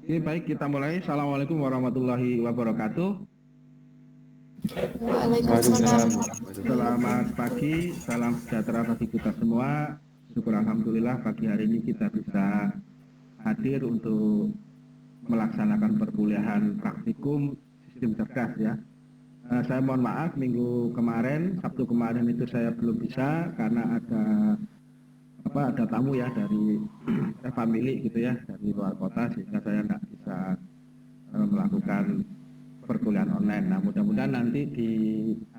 Oke, baik, kita mulai. Assalamualaikum warahmatullahi wabarakatuh. Waalaikumsalam. Waalaikumsalam. Selamat pagi, salam sejahtera bagi kita semua. Syukur alhamdulillah pagi hari ini kita bisa hadir untuk melaksanakan perkuliahan praktikum sistem cerdas ya. Saya mohon maaf minggu kemarin, Sabtu kemarin itu saya belum bisa karena ada tamu ya dari family gitu ya, dari luar kota, sehingga saya nggak bisa melakukan perkuliahan online. Nah, mudah-mudahan nanti di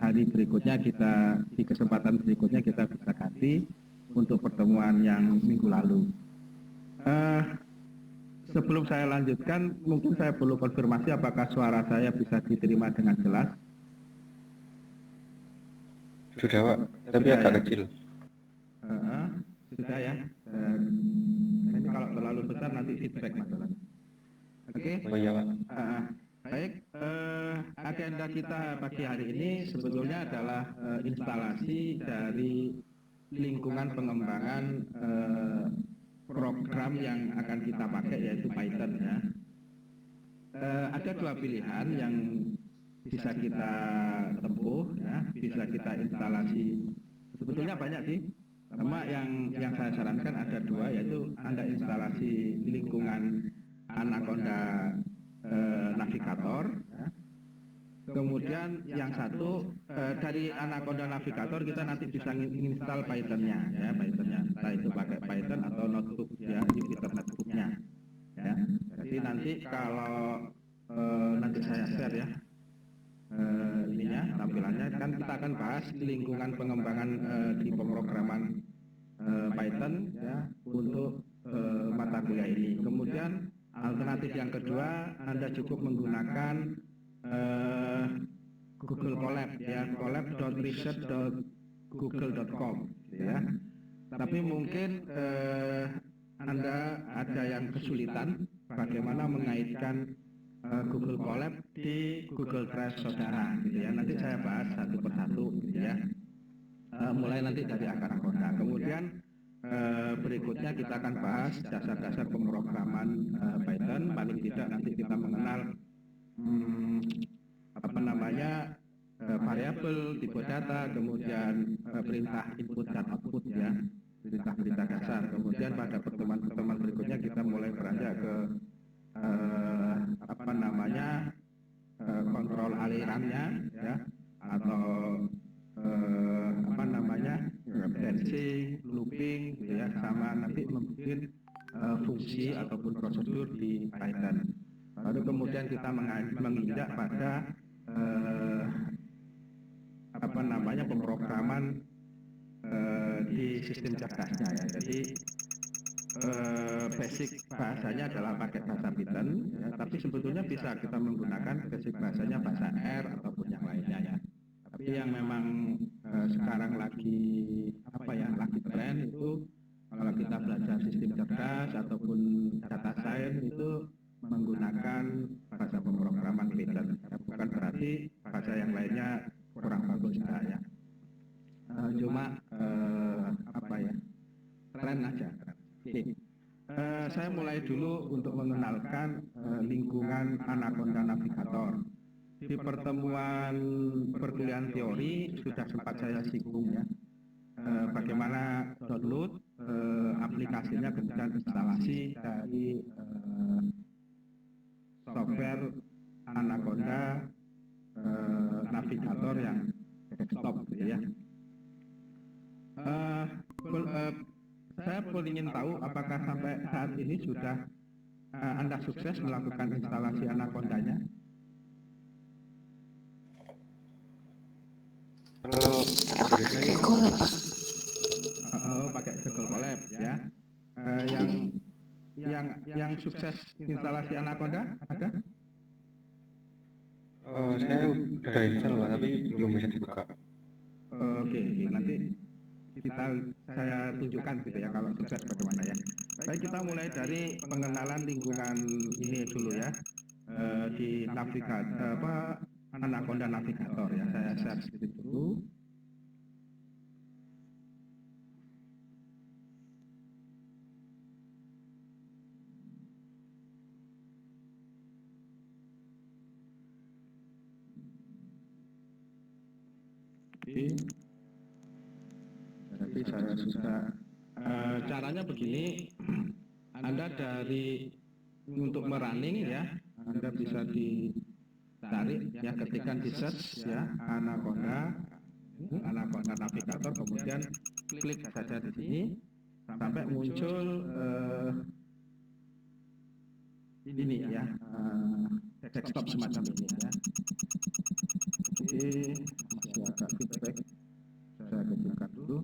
hari berikutnya di kesempatan berikutnya kita bisa ganti untuk pertemuan yang minggu lalu. Sebelum saya lanjutkan, mungkin saya perlu konfirmasi apakah suara saya bisa diterima dengan jelas. Sudah, Pak. Tapi Sudah, agak ya? kecil. Sudah ya. Ini kalau terlalu besar nanti feedback masalahnya. Oke. Oh iya, Pak. Baik, agenda kita pagi hari ini sebetulnya adalah instalasi dari lingkungan pengembangan program yang akan kita pakai, yaitu Python ya. Ada dua pilihan yang bisa kita tempuh ya, bisa kita instalasi. Sebetulnya banyak sih, cuma yang saya sarankan ada dua, yaitu Anda instalasi lingkungan Anaconda Navigator ya. Kemudian yang satu dari Anaconda Navigator kita nanti bisa menginstal Python-nya ya, Python-nya. Entah itu pakai Python atau notebook ya, Jupyter notebook-nya ya. Jadi nanti kalau nanti saya share ya ininya, tampilannya, kan kita akan bahas lingkungan pengembangan di pemrograman Python ya untuk mata kuliah ini. Kemudian alternatif yang kedua, Anda cukup menggunakan Google Colab ya, colab.research.google.com ya. Tapi mungkin Anda ada yang kesulitan bagaimana mengaitkan Google Colab di Google Drive saudara gitu ya. Nanti saya bahas satu persatu gitu ya. Mulai nanti dari akar Anaconda. Kemudian berikutnya kita akan bahas dasar-dasar pemrograman Python. Paling tidak nanti kita mengenal variabel, tipe data, kemudian perintah input dan output ya, perintah-perintah dasar. Kemudian pada pertemuan-pertemuan berikutnya kita mulai beranjak ke kontrol alirannya ya, atau balancing, looping gitu ya, sama nanti membuat fungsi ataupun prosedur di Python. Lalu kemudian kita menginjak pada pemrograman di sistem cerdasnya ya. Jadi basic bahasanya adalah pakai bahasa Python ya, tapi sebetulnya bisa kita menggunakan basic bahasanya bahasa R ataupun yang lainnya ya. Tapi yang memang sekarang lagi lagi tren itu, kalau kita belajar sistem cerdas ataupun data science itu menggunakan bahasa pemrograman Python. Bukan berarti bahasa yang lainnya kurang bagus ya. Cuma tren aja. Oke. Saya mulai dulu untuk mengenalkan lingkungan Anaconda Navigator. Di pertemuan perkuliahan teori sudah sempat saya singgung ya, bagaimana download aplikasinya, kemudian instalasi dari software Anaconda Navigator yang desktop gitu ya. Saya ingin tahu apakah sampai saat ini sudah Anda sukses melakukan instalasi Anaconda-nya? Kalau Pakai Colab, Pak. Pakai Google Colab ya. Yang sukses instalasi Anaconda ada? saya udah install, Pak, tapi belum bisa dibuka. Oke, nanti saya tunjukkan gitu ya kalau sukses bagaimana ya. Baik, kita mulai dari pengenalan lingkungan ini dulu ya. Di Anaconda Navigator ya, saya share sedikit dulu. Jadi saya sudah caranya begini, Anda dari untuk merunning ya, Anda bisa ditarik ya, ketikkan di search ya Anaconda Navigator, kemudian klik saja di sini sampai muncul ini ya, desktop semacam ini ya. Jadi masih agak feedback, saya kecilkan dulu.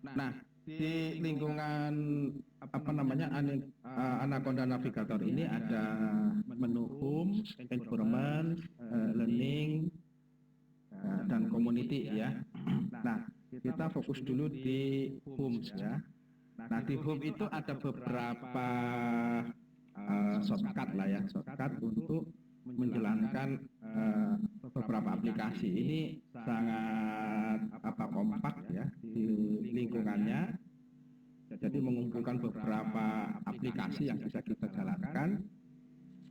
Nah, di lingkungan apa namanya Anaconda Navigator ini ada menu home, environment, learning, dan community ya. Nah, kita fokus dulu di home ya. Nah, di home itu ada beberapa shortcut lah ya, shortcut untuk menjalankan beberapa aplikasi. Ini sangat kompak ya di lingkungannya. Jadi mengumpulkan beberapa aplikasi yang bisa kita jalankan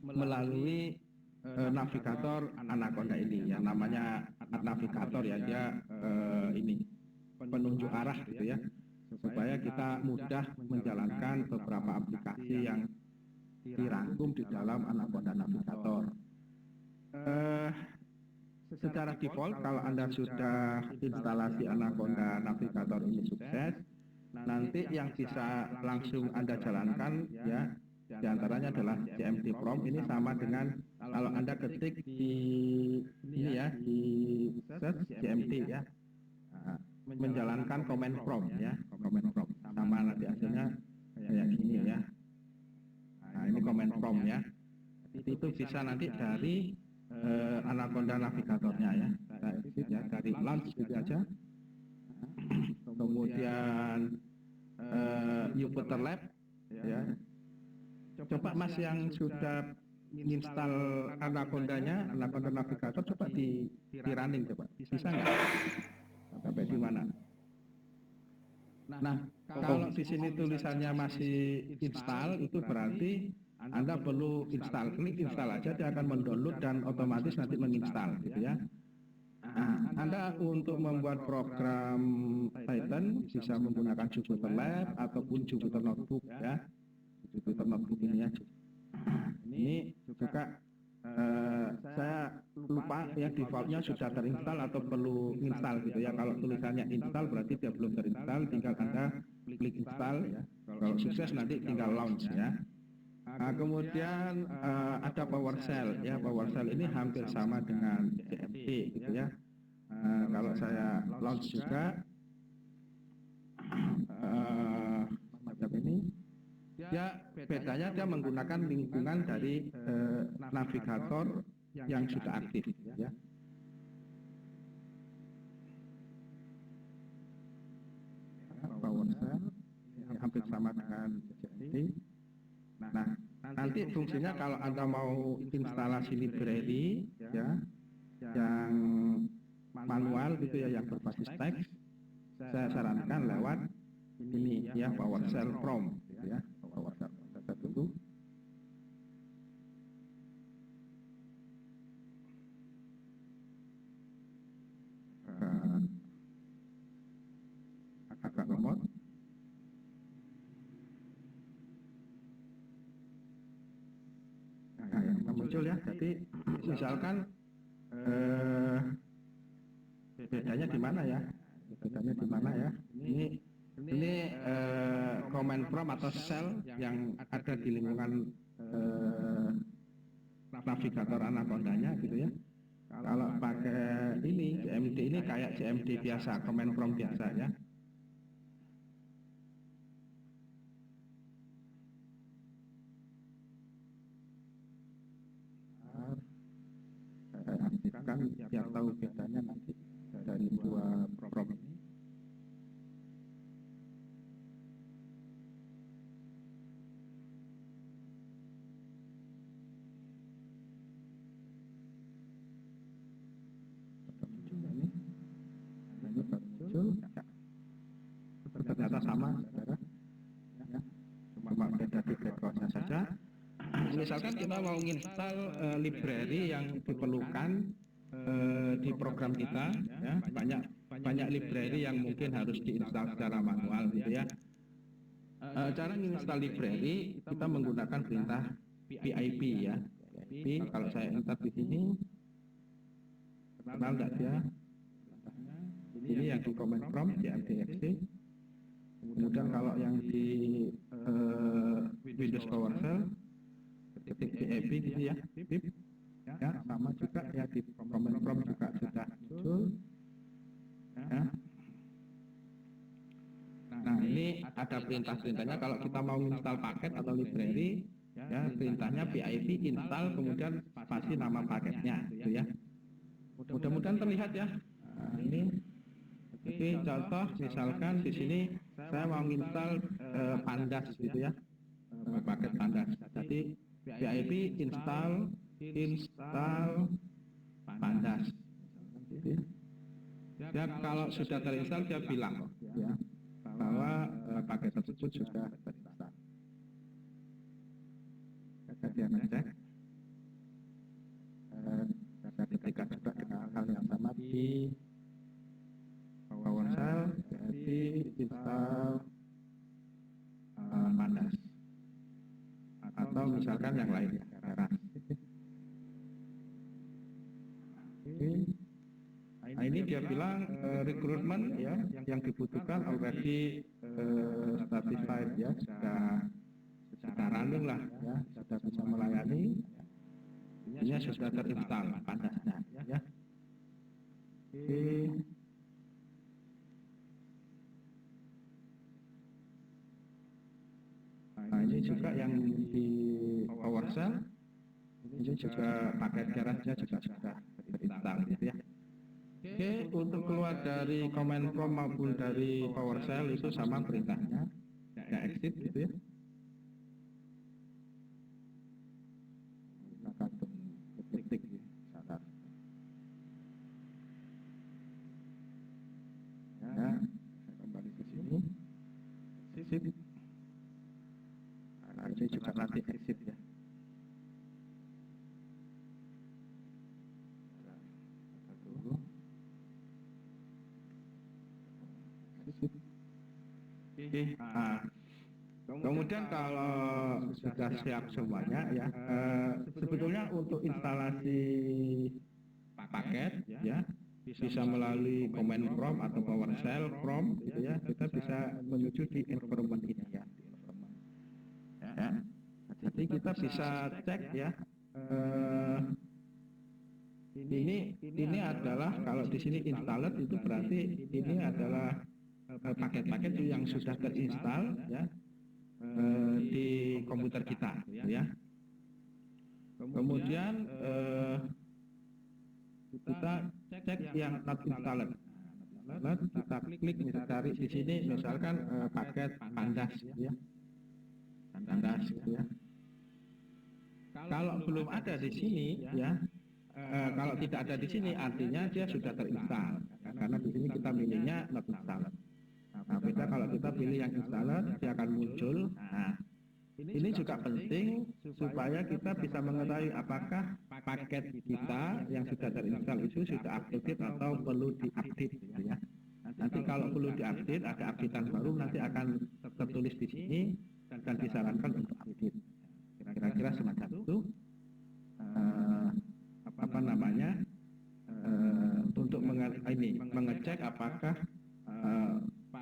melalui navigator Anaconda ini ya, namanya navigator ya, dia ini penunjuk arah gitu ya, supaya kita mudah menjalankan beberapa aplikasi yang dirangkum di dalam Anaconda Navigator. Secara default kalau Anda sudah instalasi Anaconda Navigator ini sukses, nanti yang bisa langsung Anda jalankan ya diantaranya adalah CMD Prompt. Ini sama dengan kalau Anda ketik di ini ya, di search CMD ya, menjalankan command prompt ya, command prompt sama nanti hasilnya kayak gini ya. Nah, ini command prompt ya. Itu bisa nanti dari Anaconda Navigatornya ya. Nah, itu ya dari launch gitu aja. Kemudian Jupyter Lab ya. Coba Mas yang sudah install Anaconda-nya, Anaconda Navigator, coba di running coba. Bisa nggak? Sampai di mana? Nah, kalau di sini tulisannya masih install, itu berarti Anda perlu install. Klik install aja, dia akan mendownload dan otomatis nanti menginstal gitu ya. Nah, Anda untuk membuat program Python bisa menggunakan Jupyter Lab ataupun Jupyter Notebook ya. Jupyter Notebook ini ya. Ini juga saya lupa ya, defaultnya sudah terinstall atau perlu install gitu ya. Kalau tulisannya install berarti dia belum terinstall, tinggal Anda klik install ya. Kalau sukses nanti tinggal launch ya. Nah, kemudian ada PowerShell ya. PowerShell ini hampir sama dengan CMD gitu ya. Kalau saya launch juga macam ini ya, bedanya dia menggunakan lingkungan dari navigator yang sudah aktif ya. PowerShell hampir sama dengan CMD. Nah, nanti fungsinya kalau Anda mau instalasi library ya yang manual gitu ya, yang berbasis teks, saya sarankan lewat ini ya, PowerShell Prompt gitu ya. PowerShell dulu. Agak lemot. Nah, yang muncul ya. Jadi misalkan bedanya di mana ya? Bedanya di mana ya? Ini command prompt atau shell yang ada di lingkungan navigator Anaconda-nya gitu ya. Kalau pakai ini CMD ini kayak CMD biasa, command prompt biasa ya. Saya aktifkan biar tahu bedanya nanti dari dua prompt ini. Ternyata sama saudara ya. Cuma beda di backgroundnya saja. Misalkan kita mau install library yang diperlukan di program kita ya, banyak library yang mungkin harus diinstal secara manual gitu ya. Cara menginstal library kita menggunakan perintah pip ya. Pip kalau saya enter di sini, kenal enggak dia? Ini yang di command prompt cmd.exe. Kemudian kalau yang di Windows PowerShell ketik pip gitu ya, pip ya, sama juga ya di command prompt juga sudah muncul ya. Nah ini ada perintah-perintahnya kalau kita mau install paket atau library ya, perintahnya pip install kemudian spasi nama paketnya gitu ya. Mudah-mudahan terlihat ya. Nah, ini oke, contoh misalkan di sini saya mau install pandas gitu ya, paket pandas. Jadi pip install pandas. Gitu. Ya kalau sudah terinstall dia bilang ya bahwa paket tersebut sudah terinstall. Dia ngecek. Saya ketikkan juga dengan hal yang sama di PowerShell, jadi install pandas atau misalkan yang lainnya. Nah ini dia bilang recruitment ya yang dibutuhkan already satisfied ya, sudah running lah ya, sudah bisa melayani. Ini sudah terinstall pandasnya ya. Oke. Nah ini juga yang di PowerShell, ini juga paket garage-nya juga sudah terinstall gitu ya. Oke, untuk keluar dari command prompt maupun dari PowerShell itu sama perintahnya, ya exit gitu ya. Klik saat. Ya, saya kembali ke sini. Exit. Nah, ini juga nanti exit ya. Oke, nah, kemudian kalau sudah siap semuanya ya, sebetulnya untuk instalasi paket ya bisa melalui command prompt atau PowerShell prompt gitu ya, kita bisa menuju di environment ini ya. Ya. Jadi kita bisa cek ya. Ini adalah kalau di sini installed itu berarti ini adalah paket-paket yang sudah terinstall ya di komputer kita ya. Kemudian kita cek yang not installed. Kita klik cari di sini misalkan paket pandas ya. Pandas ya. Kalau belum ada di sini ya, kalau tidak ada di sini artinya dia sudah terinstall. Karena di sini kita pilihnya not installed. Nah, beda kalau kita pilih yang installed, dia akan muncul. Nah, ini juga penting supaya kita bisa mengetahui apakah paket kita yang sudah terinstall itu sudah updated atau perlu diupdate gitu ya. Nanti kalau perlu diupdate, ada updatean baru nanti akan tertulis di sini dan disarankan untuk update. Kira-kira semacam itu. Apa namanya? Untuk mengecek apakah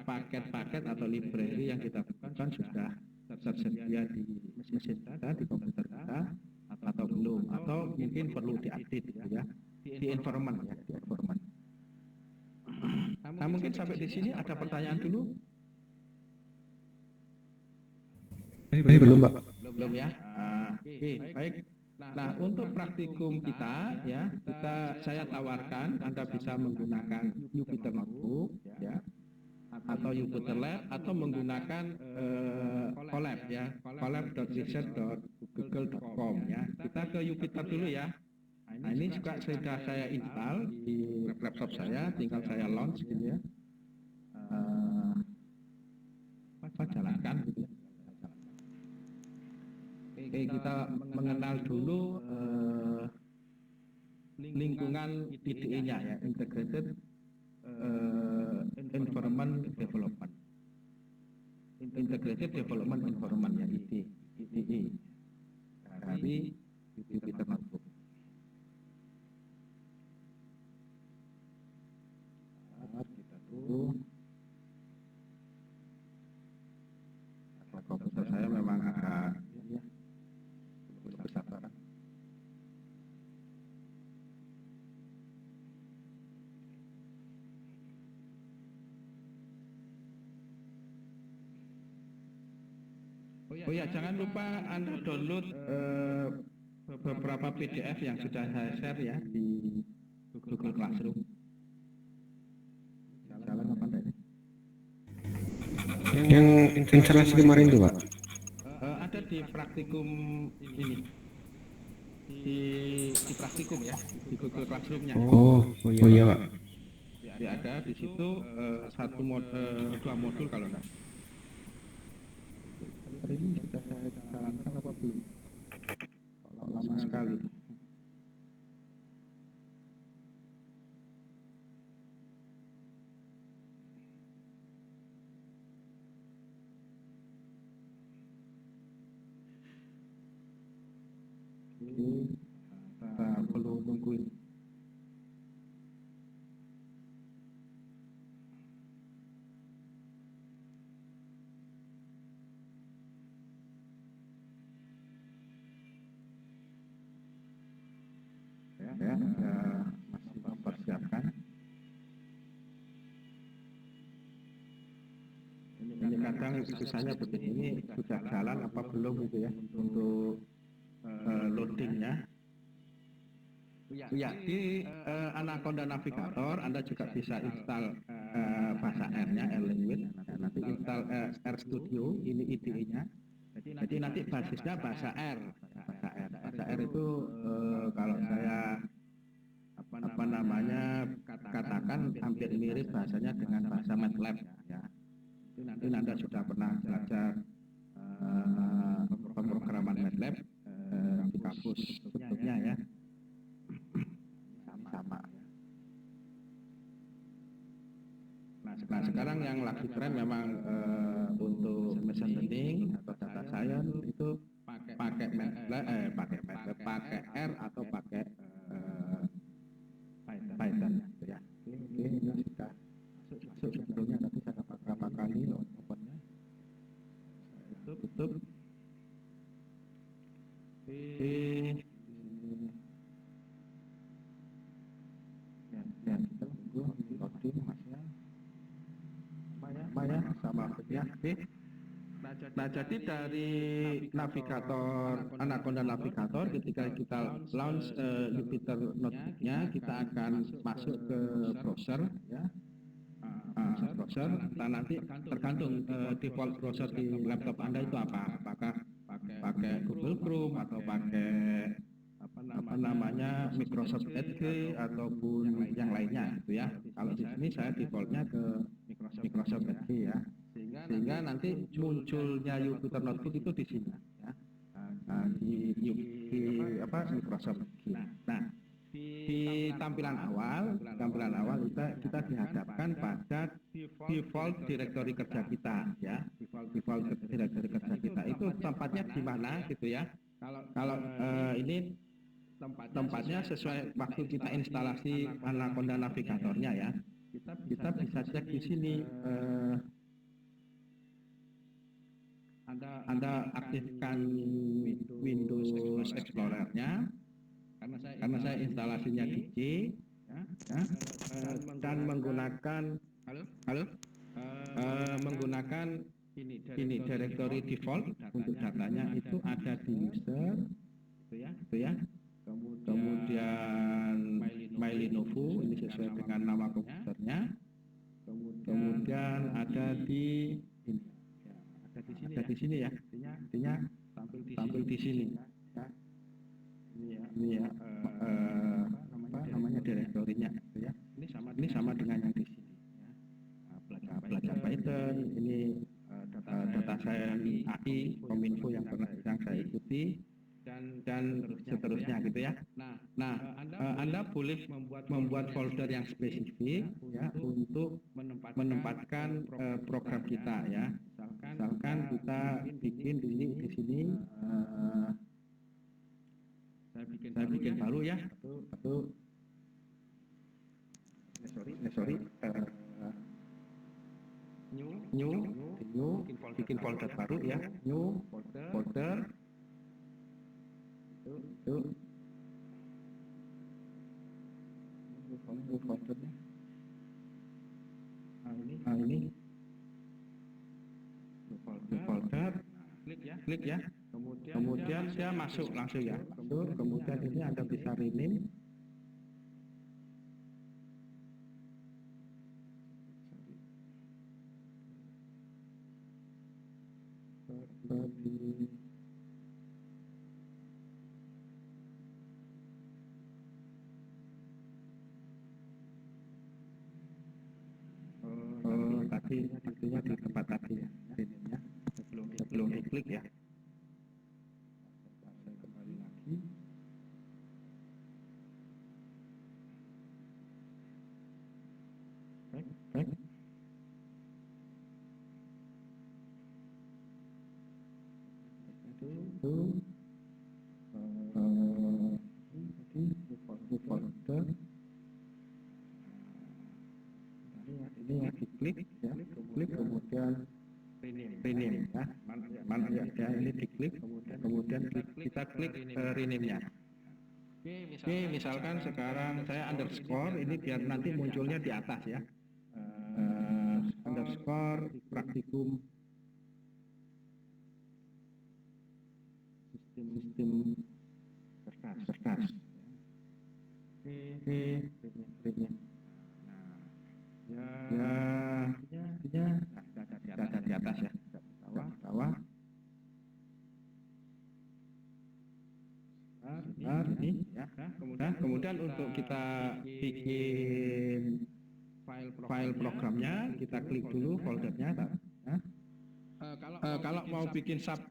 paket-paket atau library yang kita butuhkan sudah tersedia di mesin kita, di komputer kita, atau belum, atau mungkin perlu diupdate gitu ya, di environment ya, di environment. Nah mungkin sampai di sini ada pertanyaan dulu? Ini belum, Pak. Belum ya? Oke, baik. Nah untuk praktikum kita ya, saya tawarkan Anda bisa menggunakan Jupyter Notebook ya, atau Jupyter Lab, atau menggunakan Colab ya, colab.research.google.com ya. Kita ke Jupyter dulu ya. Nah ini juga sudah saya install di laptop saya, tinggal saya launch gitu ya. Jalankan gitu ya. Oke, kita mengenal dulu lingkungan IDE-nya ya, Integrated Environment Development, Integrated Development Environment ya, IDE dari Jupyter Notebook. Kita tuh komputer saya memang agak ya, bersabaran. Oh ya, jangan lupa Anda download beberapa PDF yang sudah saya share ya di Google Classroom. Jalan apa enggak ini? Yang instalasi kemarin tuh, Pak. Ada di praktikum ini. Di praktikum ya, di Google Classroom-nya. Oh iya, Pak. Ya, ada di situ dua modul kalau enggak. Hari ini sudah saya jalankan apa belum? Kalau lama sekali. Kita perlu tungguin. Ya, masih mempersiapkan. Ini kadang susahnya begini, ini sudah jalan apa belum gitu ya untuk loadingnya. Ya, di Anaconda Navigator Anda juga bisa install bahasa R-nya, R-Language. Nanti install RStudio, ini IDE-nya. Jadi nanti basisnya bahasa R. Bahasa R itu kalau saya katakan hampir mirip bahasanya dengan bahasa MATLAB ya. Itu Anda sudah pernah belajar pemrograman MATLAB di kampus tutupnya ya. Sama. Nah, sekarang yang lagi tren memang untuk machine learning atau data science itu pakai MATLAB, pakai R atau pakai Python gitu ya. Oke, ini sudah masuk sebetulnya, tapi saya dapat berapa kali opennya. Tutup. Ya, kita tunggu loading masnya. Maya sama ya. Oke. Nah, jadi dari navigator Anaconda Navigator ketika kita launch Jupyter Notebook-nya, kita akan masuk ke browser ya. Browser, nanti tergantung default browser di laptop Anda itu apa, apakah pakai Google Chrome atau pakai Microsoft Edge ataupun yang lainnya gitu ya. Kalau di sini saya defaultnya ke Microsoft Edge ya, sehingga nanti munculnya Jupyter Notebook itu di sini ya. Di Microsoft Edge. Nah, di tampilan awal kita dihadapkan pada default direktori kerja kita ya. Default direktori kerja kita itu tempatnya di mana gitu ya. Kalau ini tempatnya sesuai waktu kita instalasi Anaconda Navigatornya ya. Kita bisa cek di sini. Anda aktifkan Windows Explorer-nya karena saya instalasinya di C ya, dan menggunakan menggunakan ini directory default untuk datanya itu ada di user itu ya. Kemudian MyLenovo ini sesuai dengan nama komputernya. Kemudian ada di ini. Ada di sini ya. Artinya tampil di sini. Ya. Ini ya. Namanya direktorinya gitu ya. Ini sama dengan yang di sini ya. Belajar Python, ini data science AI Kominfo yang saya ikuti, dan seterusnya gitu ya. Nah, Anda boleh membuat folder yang spesifik ya untuk menempatkan program kita ya. Misalkan kita bikin di sini saya bikin baru ya. Sorry. New bikin folder baru ya. New folder. Itu foldernya. Nah ini folder. Klik ya. Kemudian dia masuk langsung ya. Kemudian ini Anda bisa rename. Tadinya di tempat tadi ya, rename-nya sebelum diklik ya. Saya kembali lagi. Baik. Tadi folder ini yang diklik ya, klik kemudian rename ya, mana ya ini diklik kemudian kita klik rename-nya. Oke, misalkan sekarang saya underscore ini biar nanti munculnya di atas ya, underscore praktikum sistem kertas. Oke, rename. Ya, data di atas ya, bawah. Ini ya. Kemudian untuk kita bikin file programnya, kita klik dulu foldernya. Kalau mau bikin sub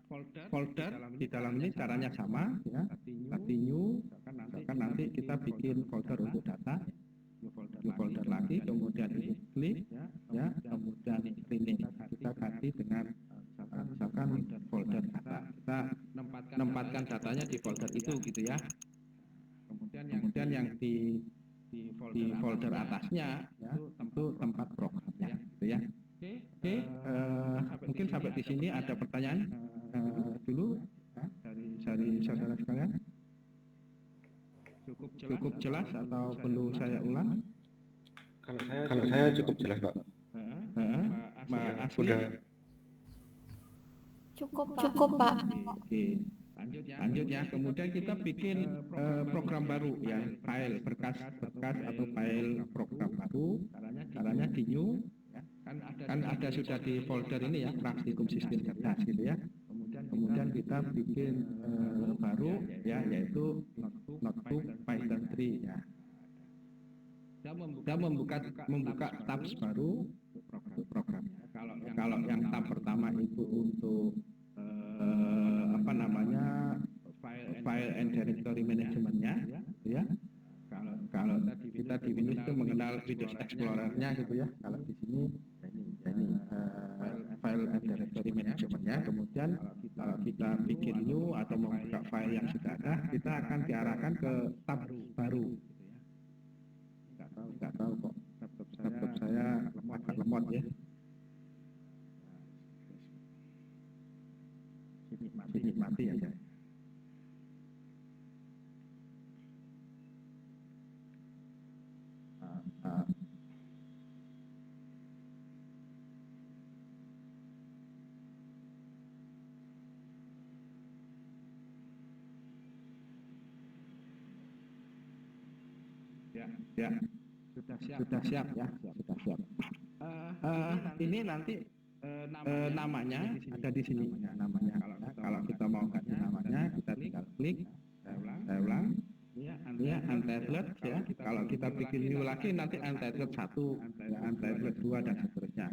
folder di dalam ini caranya sama ya. Tapi new, misalkan nanti kita bikin folder untuk data. Folder lagi, kemudian ini klik ya, kemudian rename kita ganti dengan misalkan folder data, kita menempatkan datanya di folder itu gitu ya. Kemudian yang di folder atasnya ya, itu tempat programnya gitu ya. Oke, mungkin sampai di sini ada pertanyaan dulu ya, dari saudara sekalian. Cukup jelas atau perlu saya ulang? Kalau saya cukup jelas, Pak. Mbak Asli? Udah. Cukup, Pak. Oke. Lanjut ya. Kemudian kita bikin program baru ya, file berkas atau file program baru. Caranya di new. Kan ada sudah di folder ini ya, praktikum sistem kertas gitu ya. Kemudian kita bikin baru ya, yaitu notebook Python 3 ya. Kita membuka tabs baru untuk programnya. Kalau yang tab pertama itu untuk file and directory manajemennya ya. Kalau kita di Windows itu mengenal Windows Explorer-nya gitu ya. Kalau di sini ini file and directory manajemennya. Kemudian kalau kita bikin new atau membuka file yang sudah ada, kita akan diarahkan ke tab baru. Nggak tahu kok laptop saya agak lemot ya. Mati aja. Ya. Sudah siap ya, sudah siap. Ini nanti namanya ada di sini ya, namanya. Kalau kita mau ganti namanya, kita tinggal klik. Saya ulang. Ya, untitled ya. Kalau kita bikin new lagi nanti untitled 1, ya, untitled 2 dan seterusnya.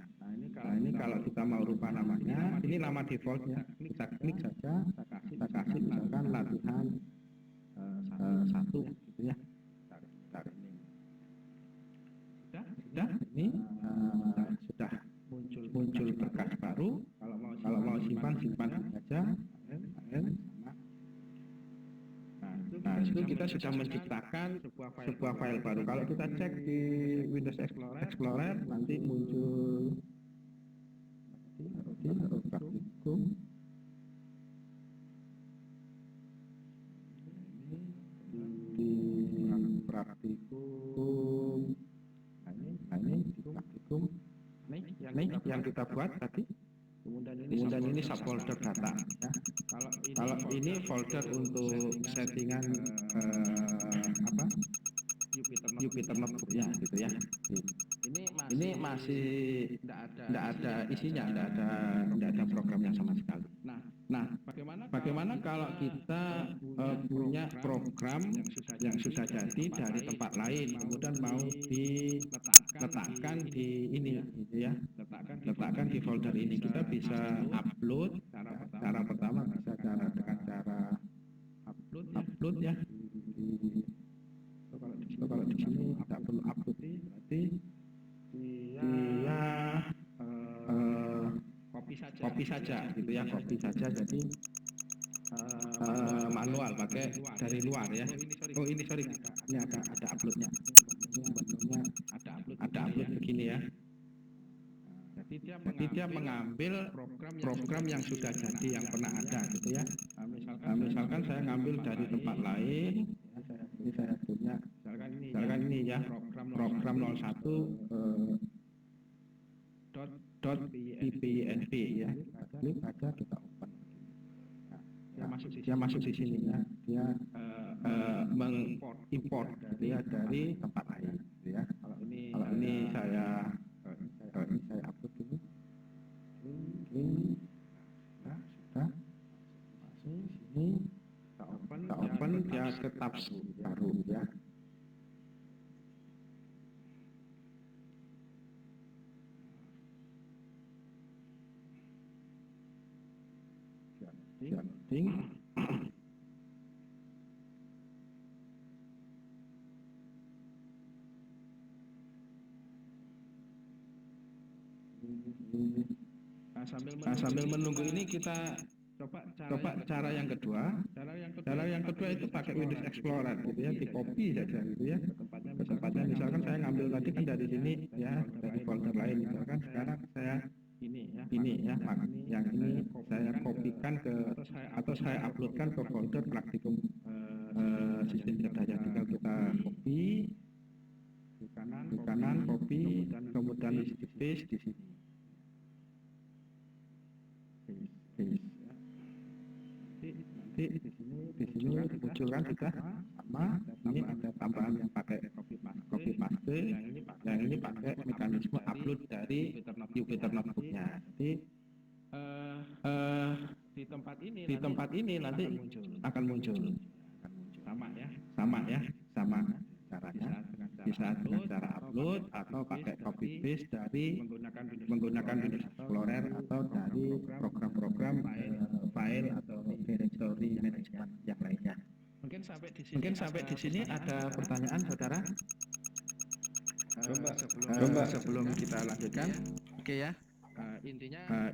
Nah, ini kalau kita mau rubah namanya, ini nama defaultnya. Kita klik saja, kita kasih misalkan latihan satu gitu ya. Tarik ini. Sudah ini sudah muncul berkas baru. Kalau mau simpan saja. Nah, itu kita sudah menciptakan sebuah file baru. Kalau kita cek di Windows Explorer nanti muncul praktikum. Di praktikum. Nah, ini di praktikum. Ini yang kita buat tadi. Kemudian ini subfolder data. Ya. Kalau ini folder untuk settingan Jupyter Notebook-nya gitu ya. Ini masih tidak ada isinya, tidak ada programnya sama sekali. Nah, bagaimana kalau kita punya program yang sudah jadi dari tempat lain, kemudian mau diletakkan di ini, gitu ya, letakkan di folder ini. Kita bisa upload. Cara pertama bisa dengan cara upload ya. Kalau di sini tidak perlu upload, berarti dia copy saja gitu ya, copy saja. Jadi manual pakai dari luar ya. Oh ini sorry, ini ada uploadnya. Ini ada upload begini ya. Jadi dia mengambil program yang sudah jadi, yang pernah ada gitu ya. Misalkan saya ngambil dari tempat lain, saya punya misalkan ini ya, program 01 .pynb ya. Klik aja kita open. Dia masuk di sini ya. Dia mengimport dari tempat lain gitu ya. Kalau ini saya upload dulu. Ini sudah masuk sini. Kita open dia ke tab baru ya. Downloading. Sambil menunggu ini kita coba cara yang kedua. Cara yang kedua itu pakai Windows Explorer gitu ya, di copy saja gitu ya. Ke tempatnya misalkan saya ngambil tadi kan dari sini ya, dari folder lain misalkan. Sekarang saya ini ya, yang ini saya kopikan ke atau saya uploadkan ke folder praktikum sistem berdaya. Tinggal kita copy di kanan copy, kemudian di paste di sini. Nanti di sini munculkan sudah sama. Ini ada tambahan yang pakai copy paste, yang ini pakai mekanisme upload dari Jupyter Notebook-nya. Jadi di tempat ini nanti akan muncul. Sama caranya. Bisa dengan cara upload atau pakai copy paste dari menggunakan Windows Explorer atau dari program-program file atau directory management yang lainnya. Mungkin sampai di sini ada pertanyaan saudara? Sebelum kita lanjutkan, oke ya.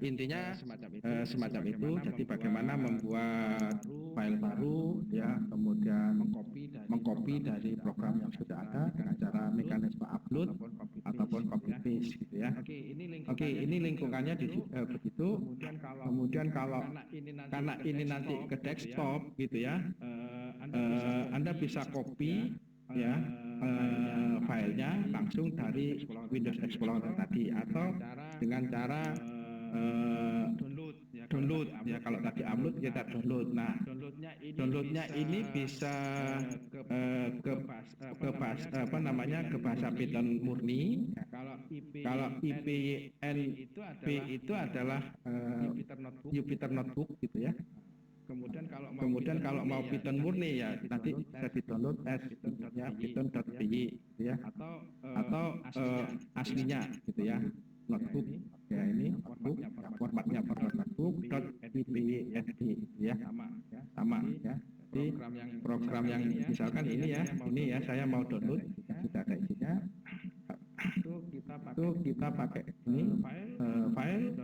Intinya semacam itu. Jadi bagaimana membuat file baru ya, kemudian mengcopy dari program yang sudah ada dengan cara mekanisme upload ataupun copy paste gitu ya. Oke, ini lingkungannya begitu. Kemudian kalau karena ini nanti ke desktop gitu ya, Anda bisa copy ya filenya langsung dari Windows Explorer tadi, atau dengan cara download ya. Kalau tadi upload kita download. Nah, downloadnya ini bisa ke bahasa Python murni. Kalau IPNB itu adalah Jupyter Notebook gitu ya. Kemudian kalau mau Python murni ya nanti saya di download ya python.py gitu ya, atau aslinya gitu ya, notebook ya ini notebook, ya, formatnya format notebook .ipyfd ya, sama ya. Jadi program yang misalkan ini ya saya mau download, sudah ada isinya. Itu kita pakai ini file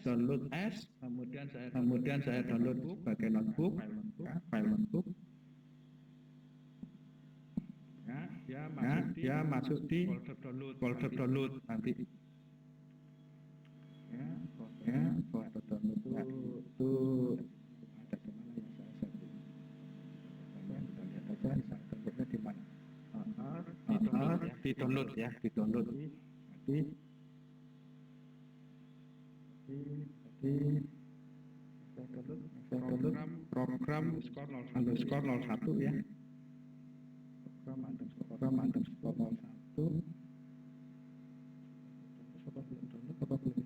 download as, kemudian saya download sebagai notebook, ya, file notebook. Ya, dia masuk di folder download nanti. Ya, folder download itu ada di mana ya, saya lihat aja downloadnya di mana. Di download ya, di download. Jadi saya download program underscore 01 ya. Program underscore 01. Apa belum?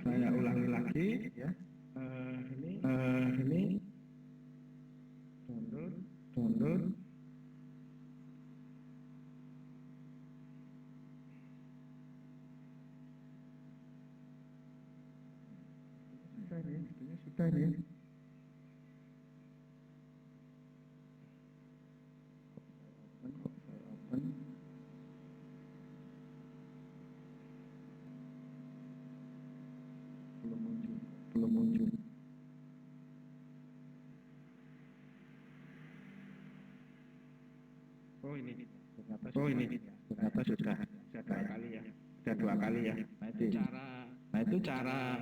Saya ulangi lagi ya. Ini download. Sudah ini. Open. Belum muncul. Oh ini ternyata sudah dua kali ya. Nah itu cara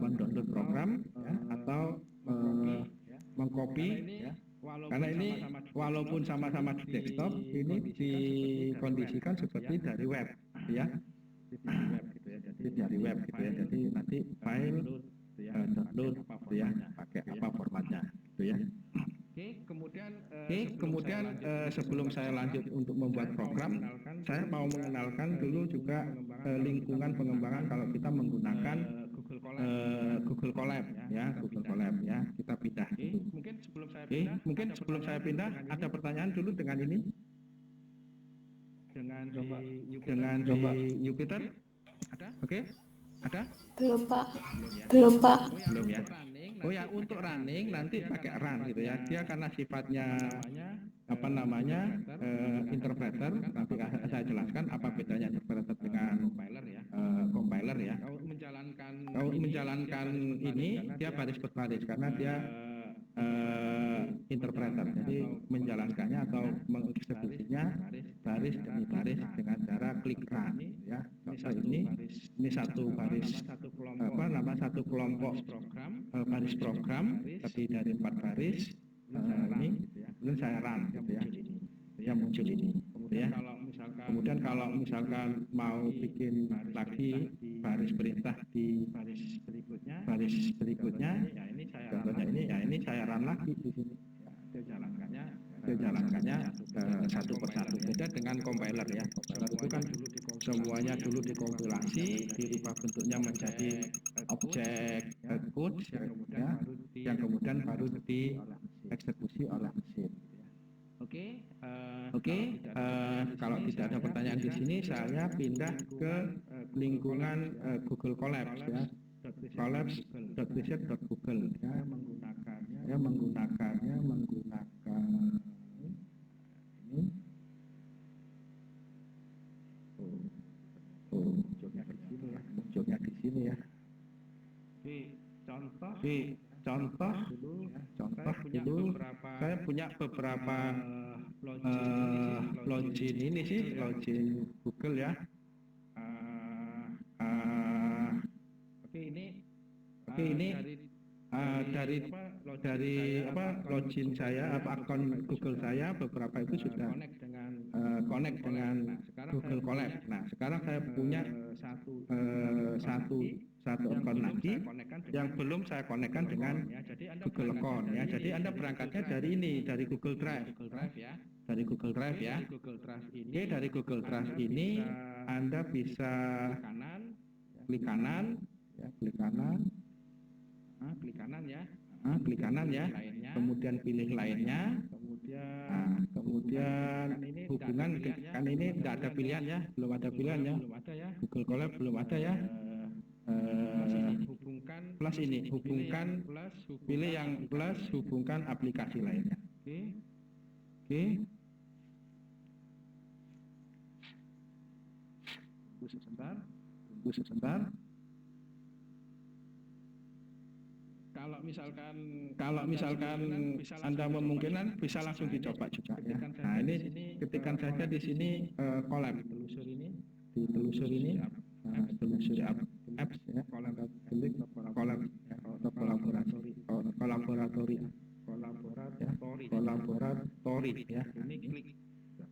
mendownload program ya, atau mengcopy ya. Karena ini walaupun sama-sama di desktop, ini dikondisikan seperti dari web ya. Jadi dari web gitu ya. Jadi nanti file download gitu ya, pakai apa formatnya gitu ya. Kemudian sebelum saya lanjut untuk membuat program, saya mau mengenalkan dulu juga lingkungan pengembangan kalau kita menggunakan Google Colab ya, Google Colab ya. Kita pindah dulu. Mungkin sebelum saya pindah, ada pertanyaan dulu dengan ini. Dengan di Jupyter. Oke? Ada? Belum Pak. Belum ya. Oh ya, untuk running nanti pakai run gitu ya. Dia karena sifatnya apa namanya interpreter. Nanti saya jelaskan apa bedanya interpreter dengan compiler ya. Kalau menjalankan ini dia baris per baris karena dia interpreter. Jadi menjalankannya atau mengeksekusinya baris demi baris dengan cara klik run ya. Contoh ini satu baris apa nama satu kelompok baris program terdiri dari 4 baris ini kemudian saya run gitu ya. Yang muncul ini ya. Kemudian kalau misalkan mau bikin lagi baris perintah di baris berikutnya contohnya ini saya run lagi di sini. Dia jalankannya satu persatu. Beda dengan compiler ya. Compiler itu kan semuanya dulu dikompilasi, dirubah bentuknya menjadi objek code ya, yang kemudian baru dieksekusi oleh mesin. Oke, kalau tidak ada pertanyaan di sini, saya pindah ke lingkungan Google Colabs ya. Colabs.research.google ya, menggunakannya ini. Munculnya di sini ya. Contoh dulu saya punya beberapa login ini sih, login Google ya. Oke, ini dari login saya akun Google saya beberapa itu sudah connect dengan Google Colab. Nah sekarang saya punya satu account lagi yang belum saya konekkan dengan Google Account ya. Jadi Anda berangkatnya dari ini, dari Google Drive ya. Dari Google Drive ya. Oke, dari Google Drive ini Anda bisa klik kanan ya, klik kanan. Klik kanan ya. Kemudian pilih lainnya. Kemudian hubungan kan ini tidak ada pilihan ya, belum ada pilihan ya. Google Collab belum ada ya. Plus ini hubungkan, pilih yang plus hubungkan aplikasi lainnya. Oke. Tunggu sebentar. Kalau misalkan Anda memungkinkan bisa langsung dicoba juga ya. Nah ini ketikkan saja di sini collab, ditelusuri ini, telusuri apps ya, klik collab ya, atau kolaboratori ya.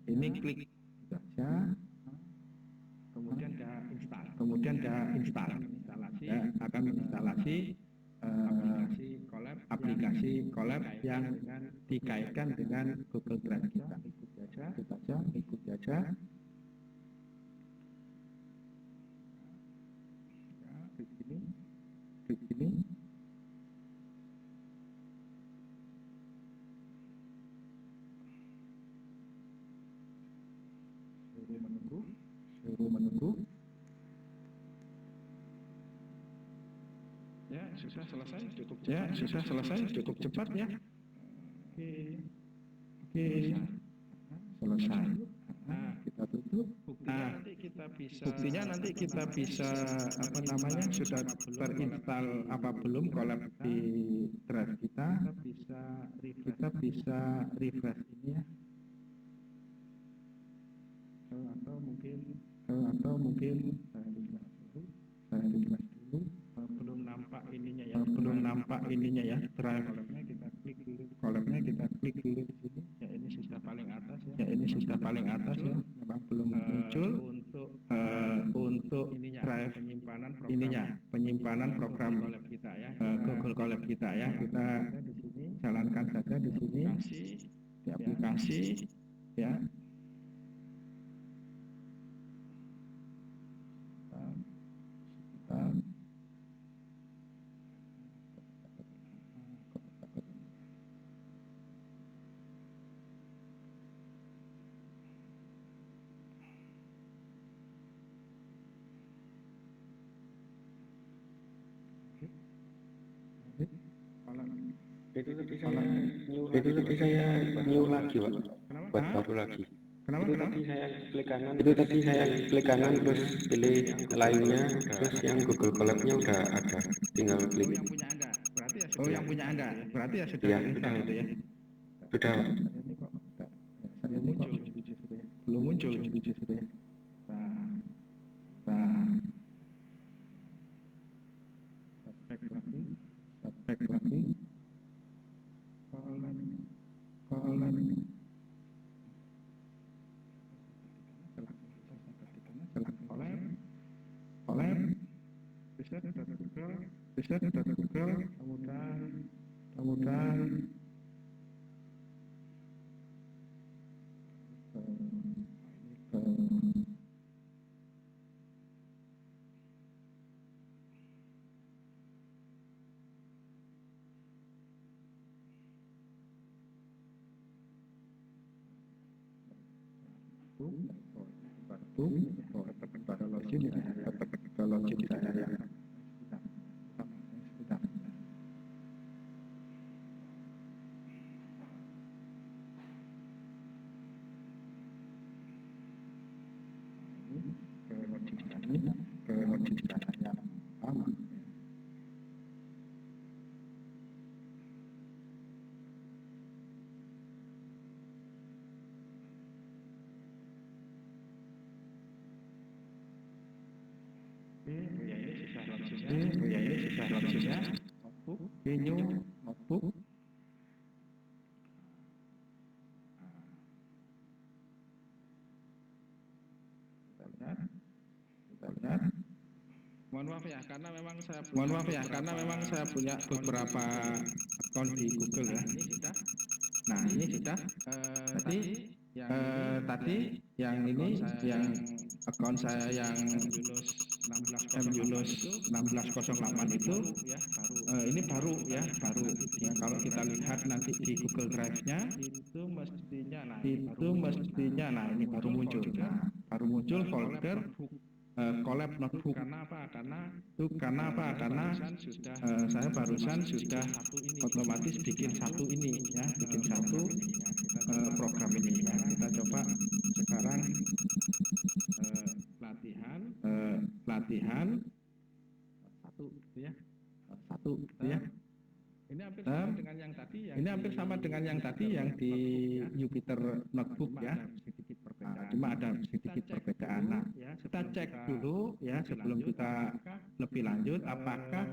Ini klik saja, kemudian dia install ya, akan menginstalasi aplikasi collab yang dikaitkan dengan Google Drive kita. Ikuti aja. Klik ini. Suruh menunggu. Ya, sudah selesai, cukup cepat ya. Oke. Selesai. Kita tutup. Buktinya nanti kita bisa apa namanya, sudah terinstall apa belum collab di drive kita. Kita bisa refresh ini ya. Atau mungkin saya refresh dulu. Belum nampak ininya ya, drive collabnya kita klik dulu di sini. Ya ini sudah paling atas ya. Memang belum muncul untuk drive penyimpanan program Google Collab kita ya. Kita jalankan saja di sini di aplikasi ya. Itu tadi saya new lagi Pak, buat baru lagi. Itu tadi saya klik kanan terus pilih lainnya, terus yang Google Collab-nya udah ada, tinggal klik. Yang punya Anda, berarti ya sudah terinstall itu ya. Sudah. Belum muncul sudah ya. Back lagi. Collab. Bisa Google, kemudian kalau login saya ya. Ke login saya sama. Ya ini susah login ya. New notebook. Kita lihat. Mohon maaf ya, karena memang saya punya beberapa akun di Google ya. Ini sudah. Nah, ini sudah. Tadi yang ini yang akun saya yang Yunus 1608 itu ini baru ya, baru. Ya, kalau kita lihat nanti di Google Drive-nya itu mestinya nah ini baru muncul. Nah, baru muncul folder collab notebook. Karena apa? Karena saya barusan sudah otomatis bikin satu ini ya, bikin satu program ini. Ya. Kita coba sekarang latihan satu gitu ya, Ini hampir sama dengan yang tadi. Hampir sama dengan yang tadi yang di Jupyter Notebook ya. Cuma ada sedikit perbedaan. Nah, kita cek dulu ya sebelum kita lebih lanjut apakah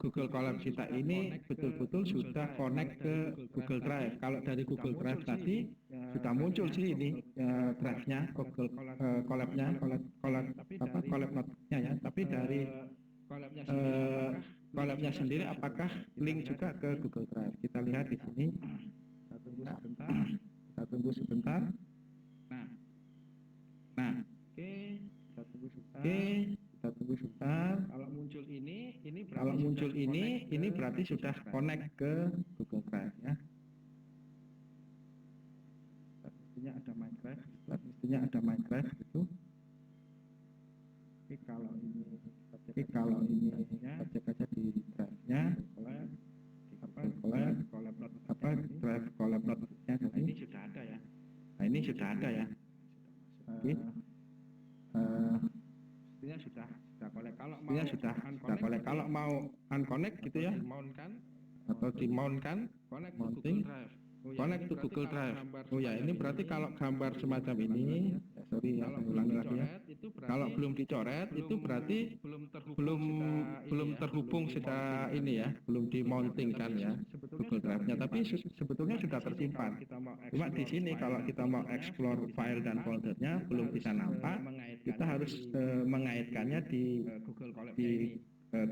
Google Colab kita ini betul-betul sudah connect ke Google Drive. Kalau dari Google Drive tadi sudah muncul sih ini drive-nya Google Colab-nya, Colab Notebook-nya ya. Tapi dari Colab-nya sendiri apakah link juga ke Google Drive? Kita lihat di sini. Kita tunggu sebentar. Nah, oke, kita tunggu sebentar. Kalau muncul ini berarti sudah connect ke Google Drive ya. Mestinya ada My Drive itu. Tapi kalau ini kita cek aja di drive-nya, drive collab notebook-nya. Ini sudah ada ya. Nah, ini sudah ada ya. Mestinya sudah collect. Kalau mau unconnect gitu ya, atau di-mount-kan, connect to Google Drive. Oh ya, ini berarti kalau gambar semacam ini, sorry ya, saya ulangi lagi ya. Kalau belum dicoret itu berarti belum terhubung secara ini ya, belum di-mounting kan ya Google Drive-nya. Tapi sebetulnya sudah tersimpan. Cuma di sini kalau kita mau explore file dan foldernya belum bisa nampak, kita harus mengaitkannya di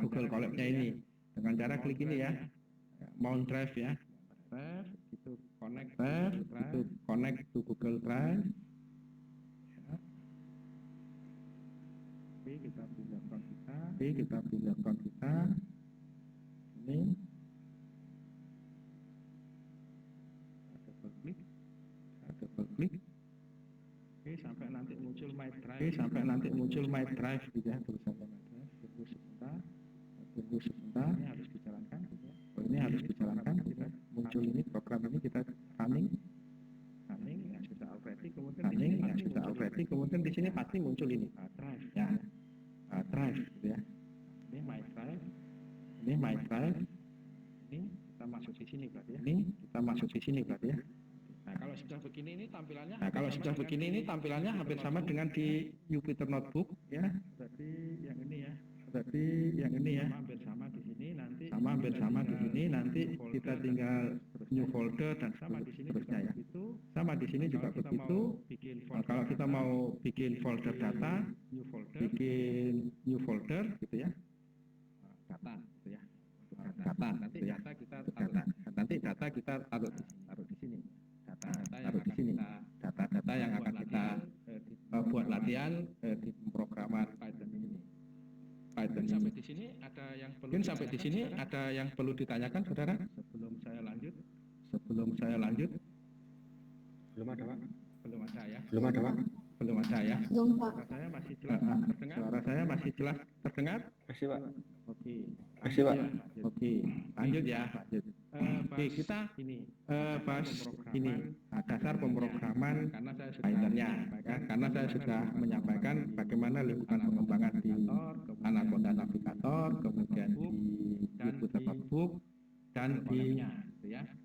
Google Colab-nya ini dengan cara klik ini ya, mount drive ya. Itu connect to Google Drive. Ya. Oke, kita pilih akun kita. Ini double klik. Oke, sampai nanti muncul My Drive gitu ya, tulisannya My Drive. Tunggu sebentar. Ini harus dijalankan. Ini harus dijalankan. Kita muncul ini program ini kita running yang sudah already kemudian di sini pasti muncul ini drive ya, drive gitu ya. Ini My Drive. Ini kita masuk di sini berarti ya. Nah, kalau sudah begini ini tampilannya hampir sama dengan di Jupyter Notebook ya. Berarti yang ini ya. Hampir sama di sini nanti kita tinggal new folder dan seterusnya ya. Sama di sini juga begitu. Nah, kalau kita mau bikin folder data, bikin new folder gitu ya. Data gitu ya. Nanti data kita taruh di sini. Data yang akan kita buat latihan di pemrograman Python ini. Sampai di sini ada yang perlu ditanyakan, saudara? Sebelum saya lanjut. Belum ada, Pak. Suara saya masih jelas terdengar? Masih, Pak. Oke. Masih, Pak. Oke. Lanjut ya. Oke, kita bahas ini dasar pemrograman Python-nya ya, karena saya sudah menyampaikan bagaimana lingkungan pengembangan di Anaconda Navigator, kemudian di Jupyter Notebook dan di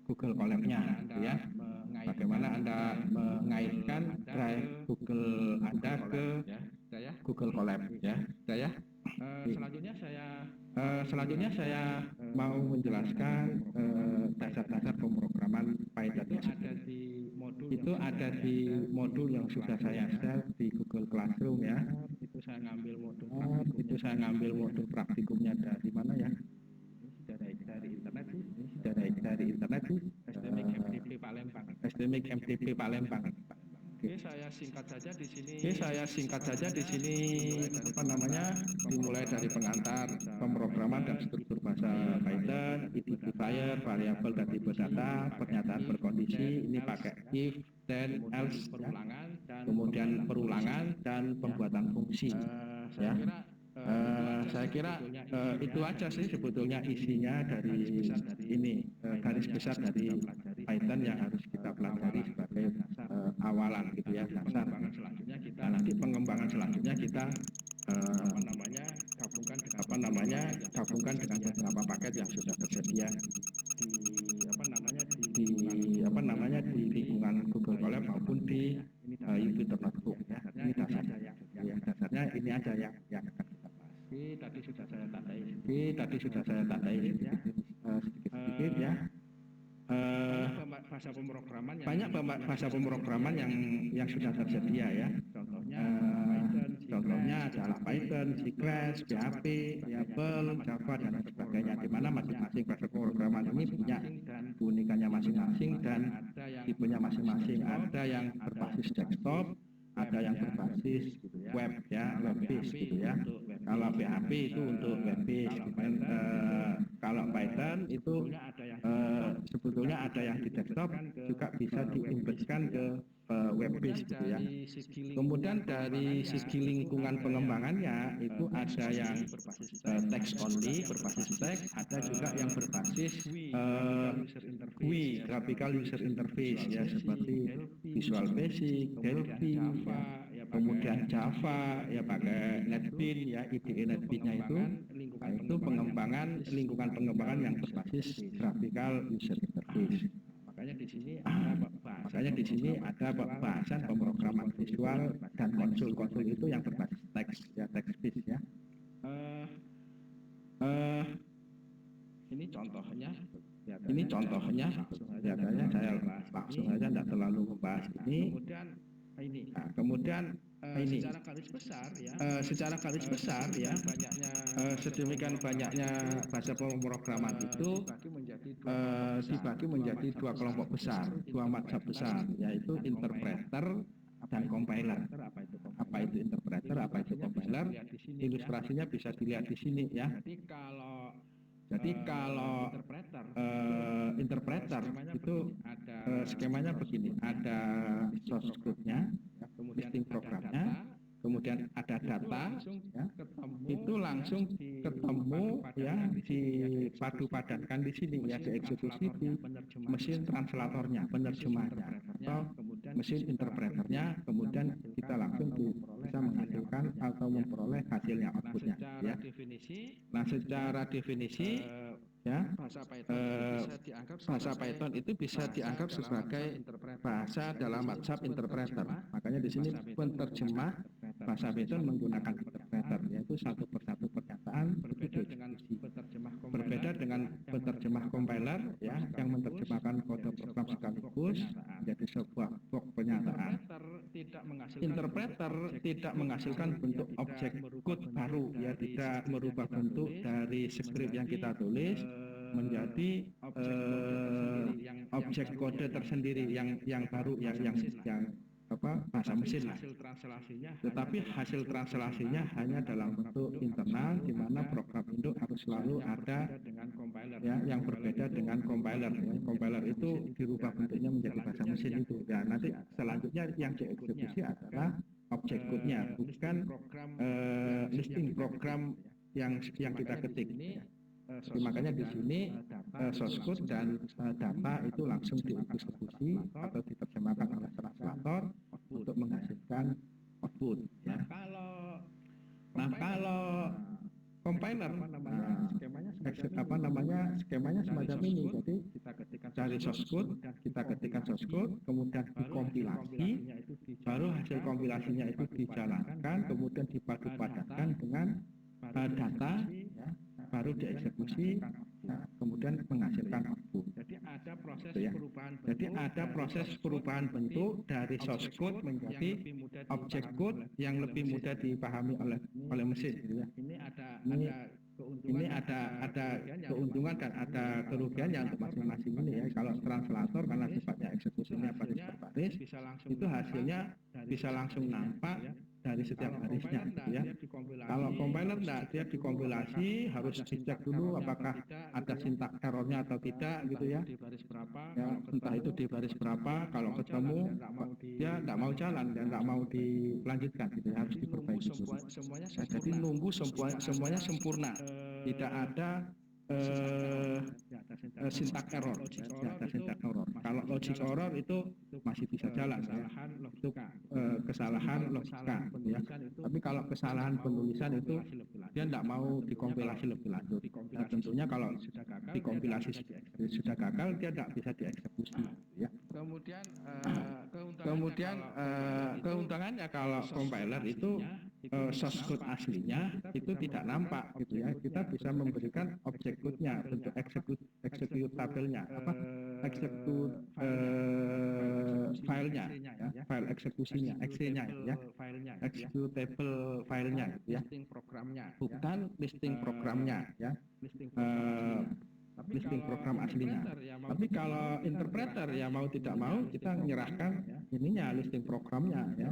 Google Colab-nya ya. Bagaimana Anda mengaitkan drive Google Anda ke Google Colab ya. Selanjutnya saya mau menjelaskan dasar-dasar pemrograman Python itu ada di modul yang sudah saya share di Google Classroom ya. Itu saya ngambil modul praktikumnya dari mana ya? Dari internet sih. Dari internet sih. STMIC MTP Palembang. Oke, saya singkat saja di sini. Apa namanya? Dimulai dari pengantar, pemrograman dan struktur bahasa Python, identifier, variabel dan tipe data, pernyataan berkondisi, ini pakai if, then, else, ya. Kemudian perulangan dan pembuatan fungsi. Ya. Saya kira itu aja sih sebetulnya isinya dari ini, garis besar dari Python yang harus kita pelajari sebagai awalan gitu ya, dasar. Nah, nanti pengembangan selanjutnya kita gabungkan dengan beberapa paket yang sudah tersedia di lingkungan Google Colab maupun di Jupyter Notebook ya. Ini dasarnya ya, dasarnya ini aja yang akan kita bahas. Tadi sudah saya tandai. Sedikit ya. Banyak bahasa pemrograman yang sudah tersedia ya. Contohnya adalah Python, C++, PHP, Babel, Java dan sebagainya. Di mana masing-masing bahasa pemrograman ini punya keunikannya masing-masing dan tipenya masing-masing. Ada yang berbasis desktop, ada yang berbasis web ya, web based gitu ya. Kalau PHP itu untuk web based, kalau Python itu sebetulnya ada yang di desktop juga bisa diimbedkan ke web based gitu ya. Kemudian dari segi lingkungan pengembangannya itu ada yang text only, berbasis teks, ada juga yang berbasis GUI, graphical user interface ya, seperti Visual Basic, Delphi, ya, kemudian Java ya pakai NetBeans ya, IDE NetBeans-nya itu. Nah, itu pengembangan lingkungan pengembangan yang berbasis graphical user interface. Makanya di sini ada pembahasan pemrograman visual dan konsul itu yang berbasis teks ya, text based ya. Ini contohnya. Kelihatannya saya langsung aja tidak terlalu membahas ini. Kemudian ini secara garis besar ya, sedemikian banyaknya bahasa pemrograman itu dibagi menjadi dua kelompok besar, dua mazhab besar, yaitu interpreter dan compiler. Apa itu interpreter, apa itu compiler? Ilustrasinya bisa dilihat di sini ya. Jadi kalau interpreter itu skemanya begini, ada source code-nya, listing programnya, kemudian ada data, ya, itu langsung ketemu ya, dipadu-padankan di sini ya, dieksekusi di mesin translatornya, penerjemahnya, atau mesin interpreternya, kemudian kita langsung bisa menghasilkan atau memperoleh hasilnya, outputnya ya. Nah, secara definisi ya, bahasa Python itu bisa dianggap sebagai bahasa dalam mazhab interpreter. Makanya di sini penerjemah bahasa Python menggunakan interpreter, yaitu satu persatu pernyataan berbeda dengan penerjemah compiler ya, yang menerjemahkan kode program sekaligus menjadi sebuah blok pernyataan. Interpreter tidak menghasilkan bentuk objek code baru ya, tidak merubah bentuk dari script yang kita tulis menjadi objek kode tersendiri yang baru yang bahasa mesin lah. Tetapi hasil translasinya hanya dalam bentuk internal, di mana program induk harus selalu ada ya, yang berbeda dengan compiler. Ya. Compiler itu dirubah bentuknya menjadi bahasa mesin itu. Ya, nanti selanjutnya yang dieksekusi adalah objek code-nya, bukan listing program yang kita ketik. Jadi makanya di sini source code dan data itu langsung dieksekusi atau diterjemahkan oleh translator untuk menghasilkan output. Ya. Nah kalau compiler, skemanya semacam ini. Jadi dari source code kita ketikkan source code, kemudian dikompilasi, baru hasil kompilasinya itu dijalankan, kemudian dipadu-padankan dengan data, ya, baru dieksekusi, ya, kemudian menghasilkan output. Jadi ada proses perubahan bentuk dari source code menjadi object code yang lebih mudah dipahami oleh mesin gitu ya. Ini ada keuntungan dan ada kerugian yang untuk masing-masing ini ya. Kalau translator karena sifatnya eksekusinya baris per baris, itu hasilnya bisa langsung nampak dari setiap barisnya gitu ya. Kalau compiler enggak, dia dikompilasi harus dicek dulu apakah ada sintak errornya atau tidak gitu ya. Ya, entah itu di baris berapa, kalau ketemu dia enggak mau jalan dan enggak mau dilanjutkan gitu ya, harus diperbaiki dulu. Ya, jadi nunggu semuanya sempurna, tidak ada sintak error, ya, ada sintak error. Kalau logic error itu masih bisa jalan ya. Itu kesalahan logika ya. Tapi kalau kesalahan penulisan itu dia tidak mau dikompilasi lebih lanjut. Nah, tentunya kalau dikompilasi sudah gagal dia tidak bisa dieksekusi ya. Kemudian keuntungannya kalau compiler itu source code aslinya itu tidak nampak gitu ya. Kita bisa memberikan objek code-nya, bentuk executable-nya, filenya, ya, file eksekusinya, exe-nya ya, executable filenya ya, bukan listing programnya ya, listing program aslinya. Tapi kalau interpreter ya mau tidak mau kita menyerahkan ininya listing programnya ya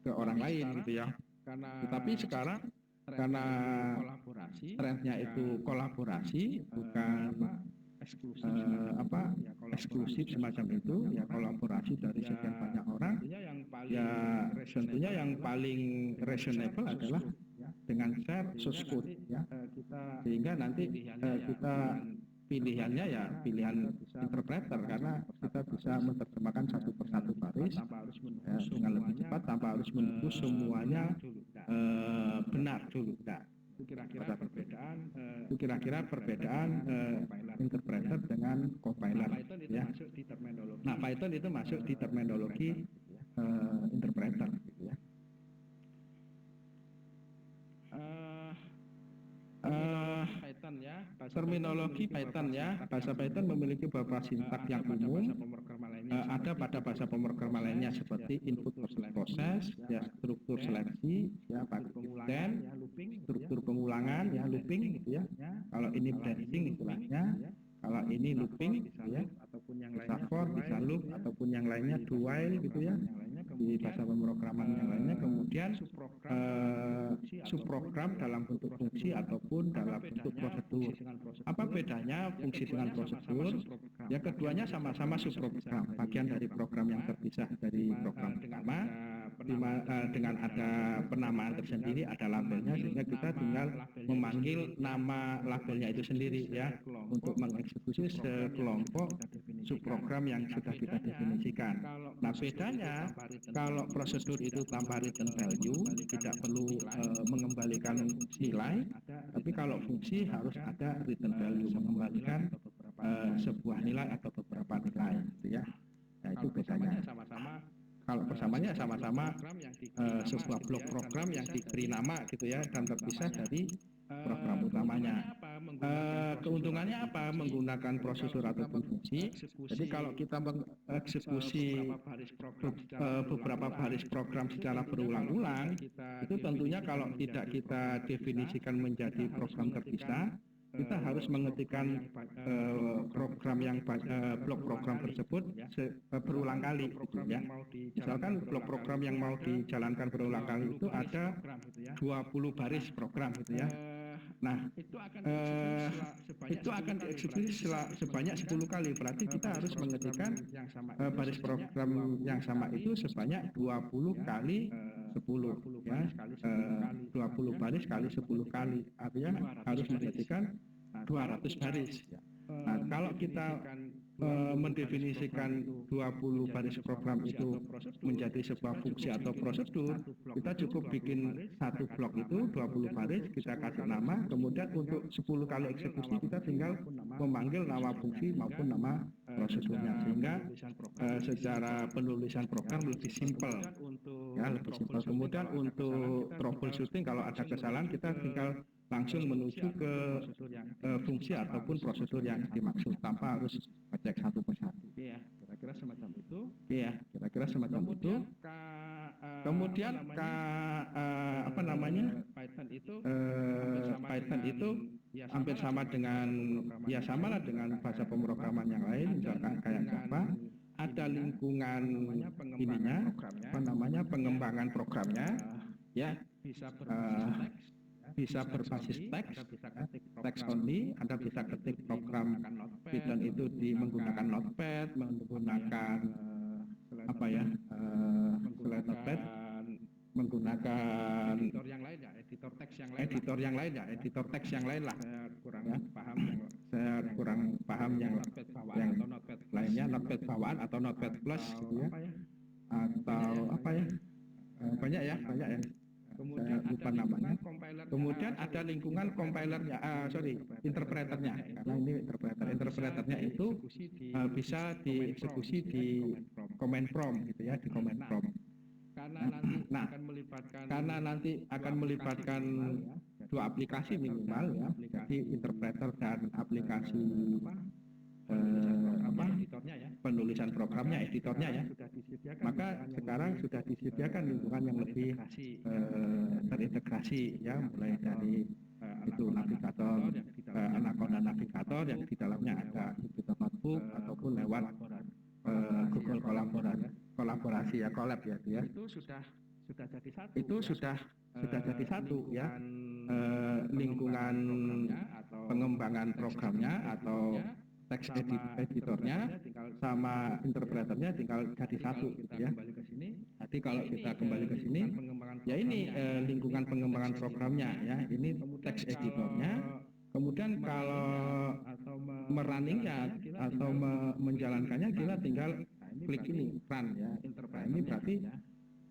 ke orang lain gitu ya. Tetapi sekarang karena trennya itu kolaborasi bukan eksklusif semacam itu ya, kolaborasi dari sekian banyak orang ya, tentunya yang paling reasonable adalah dengan share source code ya, sehingga nanti kita pilihannya ya pilihan interpreter karena kita bisa menerjemahkan satu persatu baris ya, dengan lebih cepat tanpa harus menunggu semuanya benar dulu. Nah, itu kira-kira perbedaan interpreter dengan compiler ya. Nah, Python itu masuk di terminologi interpreter gitu ya. Terminologi Python ya, bahasa Python memiliki beberapa sintak yang umum. Ada pada bahasa pemrograman lainnya seperti input proses ya, struktur seleksi ya, dan struktur pengulangan ya, looping gitu ya. Kalau ini branching istilahnya, kalau ini looping gitu ya, bisa for, bisa loop ataupun yang lainnya do while gitu ya, di bahasa pemrograman yang lainnya. Kemudian subprogram dalam bentuk fungsi ataupun dalam bentuk prosedur. Apa bedanya fungsi dengan prosedur? Ya, keduanya sama-sama subprogram, bagian dari program yang terpisah dari program utama, dengan ada penamaan tersendiri, ada labelnya, sehingga kita tinggal memanggil nama labelnya itu sendiri ya, untuk mengeksekusi sekelompok subprogram yang sudah kita definisikan. Nah, bedanya kalau prosedur itu tanpa return value, tidak perlu mengembalikan nilai, tapi kalau fungsi harus ada return value, mengembalikan sebuah nilai atau beberapa nilai gitu ya. Nah, itu bedanya. Kalau persamaannya sama-sama sebuah blok program yang diberi nama gitu ya, dan terpisah dari program utamanya. Keuntungannya apa? Menggunakan prosedur ataupun fungsi. Jadi kalau kita mengeksekusi beberapa baris program secara berulang-ulang, itu tentunya kalau tidak kita definisikan menjadi program terpisah, kita harus mengetikkan program yang blok program tersebut berulang kali gitu ya. Misalkan blok program yang mau dijalankan berulang kali itu ada 20 baris program gitu ya. Nah, itu akan dieksekusi sebanyak 10 kali. Berarti kita harus mengetikkan baris program yang sama itu sebanyak 20 kali 10 ya, 20 baris kali 10 kali, artinya harus mengetikkan 200 baris. Nah, kalau kita mendefinisikan 20 baris program itu menjadi sebuah fungsi atau prosedur, kita cukup bikin satu blok itu 20 baris, kita kasih nama, kemudian untuk 10 kali eksekusi kita tinggal memanggil nama fungsi maupun nama prosedurnya, sehingga secara penulisan program lebih simpel ya, lebih simpel. Kemudian untuk troubleshooting kalau ada kesalahan kita tinggal langsung menuju ke fungsi ataupun prosedur yang dimaksud tanpa harus ngecek satu persatu. kira-kira semacam itu. Iya, kira-kira semacam itu. Kemudian apa namanya? Python itu Python itu hampir sama dengan ya samalah dengan bahasa pemrograman yang lain, misalkan kayak Java. Ada lingkungan ininya, apa namanya, pengembangan programnya, ya bisa berbasis teks, teks only. Anda bisa ketik program Python itu menggunakan Notepad, menggunakan apa ya, selain Notepad, menggunakan editor yang lain ya, editor teks yang lain. editor yang lain ya, editor teks yang lain lah. Saya kurang paham Saya kurang paham yang Notepad bawaan yang atau Notepad plus. lainnya, Notepad bawaan atau Notepad plus gitu ya, atau apa ya, banyak ya. Kemudian Saya lupa ada namanya. lingkungan compiler. Kemudian ada lingkungan compilernya, interpreternya, karena ini interpreternya itu bisa dieksekusi di command prompt gitu ya, di command prompt. Karena nanti akan melibatkan dua aplikasi minimal ya, jadi interpreter dan aplikasi editornya ya. penulisan programnya, editornya ya. Maka sekarang sudah disediakan lingkungan yang lebih terintegrasi ya, mulai dari itu navigator, Anaconda navigator yang di dalamnya ada Jupyter Notebook ataupun lewat Google kolaborasi ya, collab ya itu ya. Itu sudah jadi satu. Itu sudah jadi satu ya, lingkungan pengembangan programnya atau teks editornya sama interpreternya tinggal jadi satu gitu ya. Jadi kalau kita kembali ke sini, ya ini lingkungan pengembangan programnya ya, ini teks editornya. Kemudian kalau merunningnya atau menjalankannya, kita tinggal klik ini run ya. Nah, ini berarti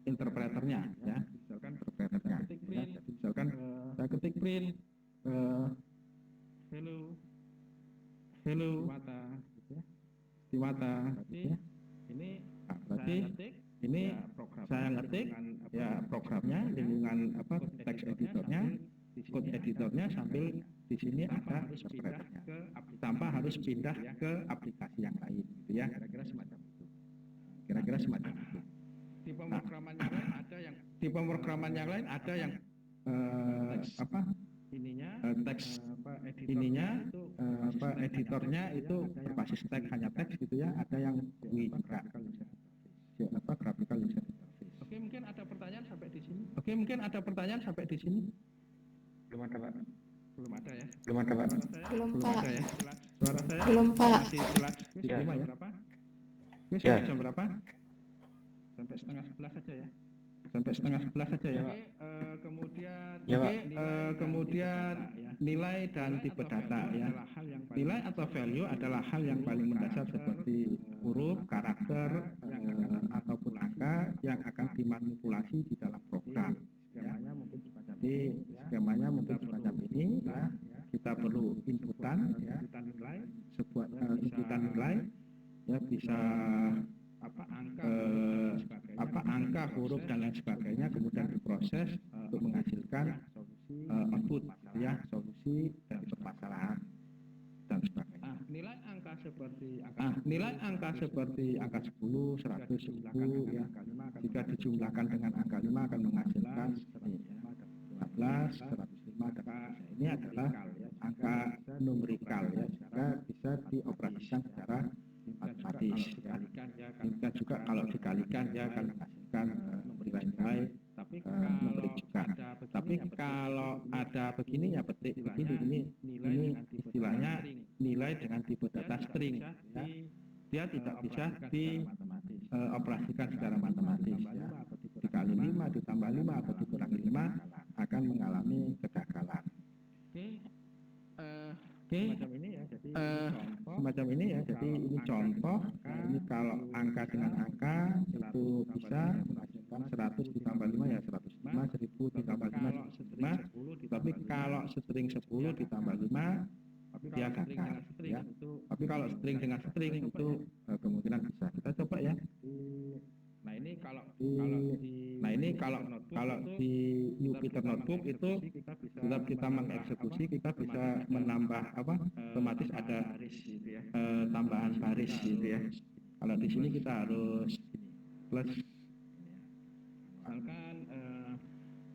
interpreternya ya, interpreternya ya. Jadi misalkan saya ketik print hello Stiwata gitu ya. Berarti ini saya ngetik ya programnya, lingkungan apa, teks editornya, code editornya, sambil di sini ada interpreternya, tanpa harus pindah ke aplikasi yang lain gitu ya. Kira-kira semacam itu. Di pemrograman yang lain ada yang teks ininya editornya itu berbasis teks, hanya teks gitu ya. Ada yang GUI juga, graphical user interface. Oke, mungkin ada pertanyaan sampai di sini. Belum ada, Pak. Belum ada ya. Belum, Belum Pak. ada ya. Suara saya Belum, Pak. masih jelas. Ya. Terima ya. Berapa? Ini Ya. jam berapa? Sampai setengah 11 saja ya. Sampai setengah 11 saja ya. Oke, kemudian Ya, Pak. Kemudian nilai dan tipe data ya. Nilai atau value adalah hal yang paling mendasar seperti huruf, karakter, ataupun angka yang akan dimanipulasi di dalam program. Ya. Jadi skemanya mungkin semacam ini ya. Kita perlu inputan ya, sebuah inputan nilai ya, bisa angka, huruf dan lain sebagainya, kemudian diproses untuk menghasilkan output ya, solusi dari permasalahan dan sebagainya. nilai angka seperti angka 10, 100, 1000 ya. Jika dijumlahkan dengan angka 5 akan menghasilkan 15, 105 dan seterusnya. Ini adalah angka numerikal ya, sehingga bisa dioperasikan secara matematis ya. Demikian juga kalau dikalikan ya akan menghasilkan nilai-nilai numerik juga. Tapi kalau ada begini ya, petik begini, ini istilahnya nilai dengan tipe data string ya. Dia tidak bisa dioperasikan secara matematis ya. Dikali 5 ditambah 5 atau dikurangi 5 akan mengalami kegagalan. Oke, semacam ini ya. Jadi ini contoh. Nah, ini kalau angka dengan angka itu bisa menghasilkan 100 ditambah 5 ya 105, 1000 ditambah 5 105. Tapi kalau string 10 ditambah 5 dia gagal ya. Tapi kalau string dengan string itu kemungkinan bisa. Kita coba ya. Nah ini kalau di Jupyter Notebook itu tetap kita mengeksekusi, kita bisa menambah otomatis ada tambahan baris gitu ya. Kalau di sini kita harus ini, plus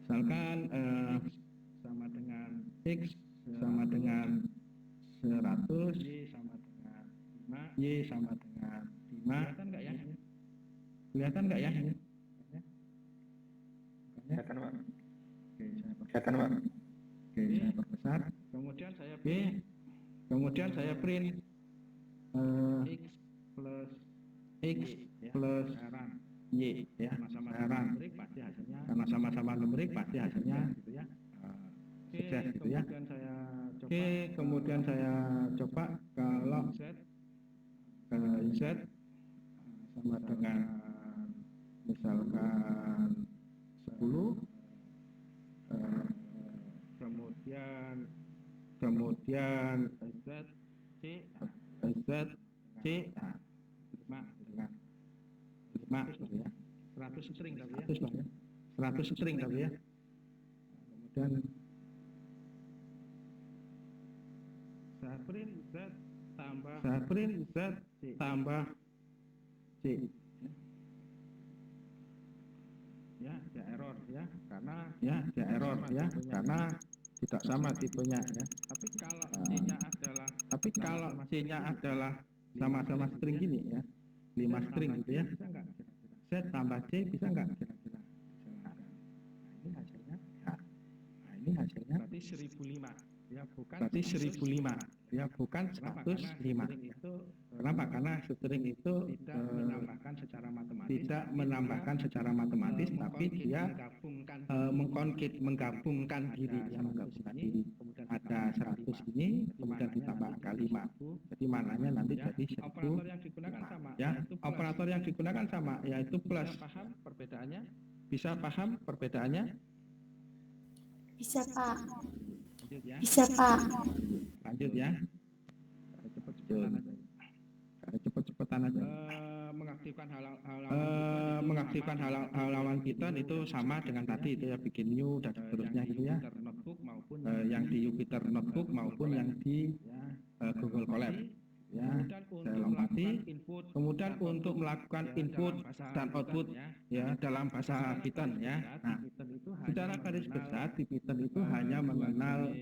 misalkan sama dengan X sama dengan 100, Y sama dengan 5, Y sama dengan 5. Kelihatan nggak ya? Kelihatan nggak ya? Kelihatan, Pak. Oke, saya Kelihatan, Pak. Oke, saya perbesar. Kemudian saya print X plus Y ya. Sekarang karena sama-sama numerik pasti hasilnya gitu ya. Sukses gitu ya. Oke, kemudian saya coba kalau Z sama dengan misalkan 10, kemudian Z C 5 gitu ya. 100 string tapi ya. 100 string tapi ya. Kemudian saya print Z tambah C. Ya, ada error ya, karena karena tidak sama tipenya ya. Tapi kalau C-nya adalah sama-sama string gini ya, 5 string gitu ya. Z tambah C bisa nggak kira-kira? Ini hasilnya berarti 1005 ya, bukan 105. Kenapa? Karena string itu tidak menambahkan secara matematis, tapi dia menggabungkan diri ya, menggabungkan diri. Ada 100 ini kemudian ditambah kali 5, jadi mananya nanti jadi 1000 ya. Operator yang digunakan sama, yaitu plus. Bisa paham perbedaannya? Bisa, Pak. Lanjut ya. Bisa, Pak. Lanjut ya. Cepet-cepetan aja. Mengaktifkan halaman Python itu sama dengan tadi itu ya, bikin new dan seterusnya gitu ya. Yang di Jupyter Notebook maupun yang di Google Colab ya. Saya lompati. Kemudian untuk melakukan input dan output ya dalam bahasa Python ya. Nah, secara garis besar di Python itu hanya mengenal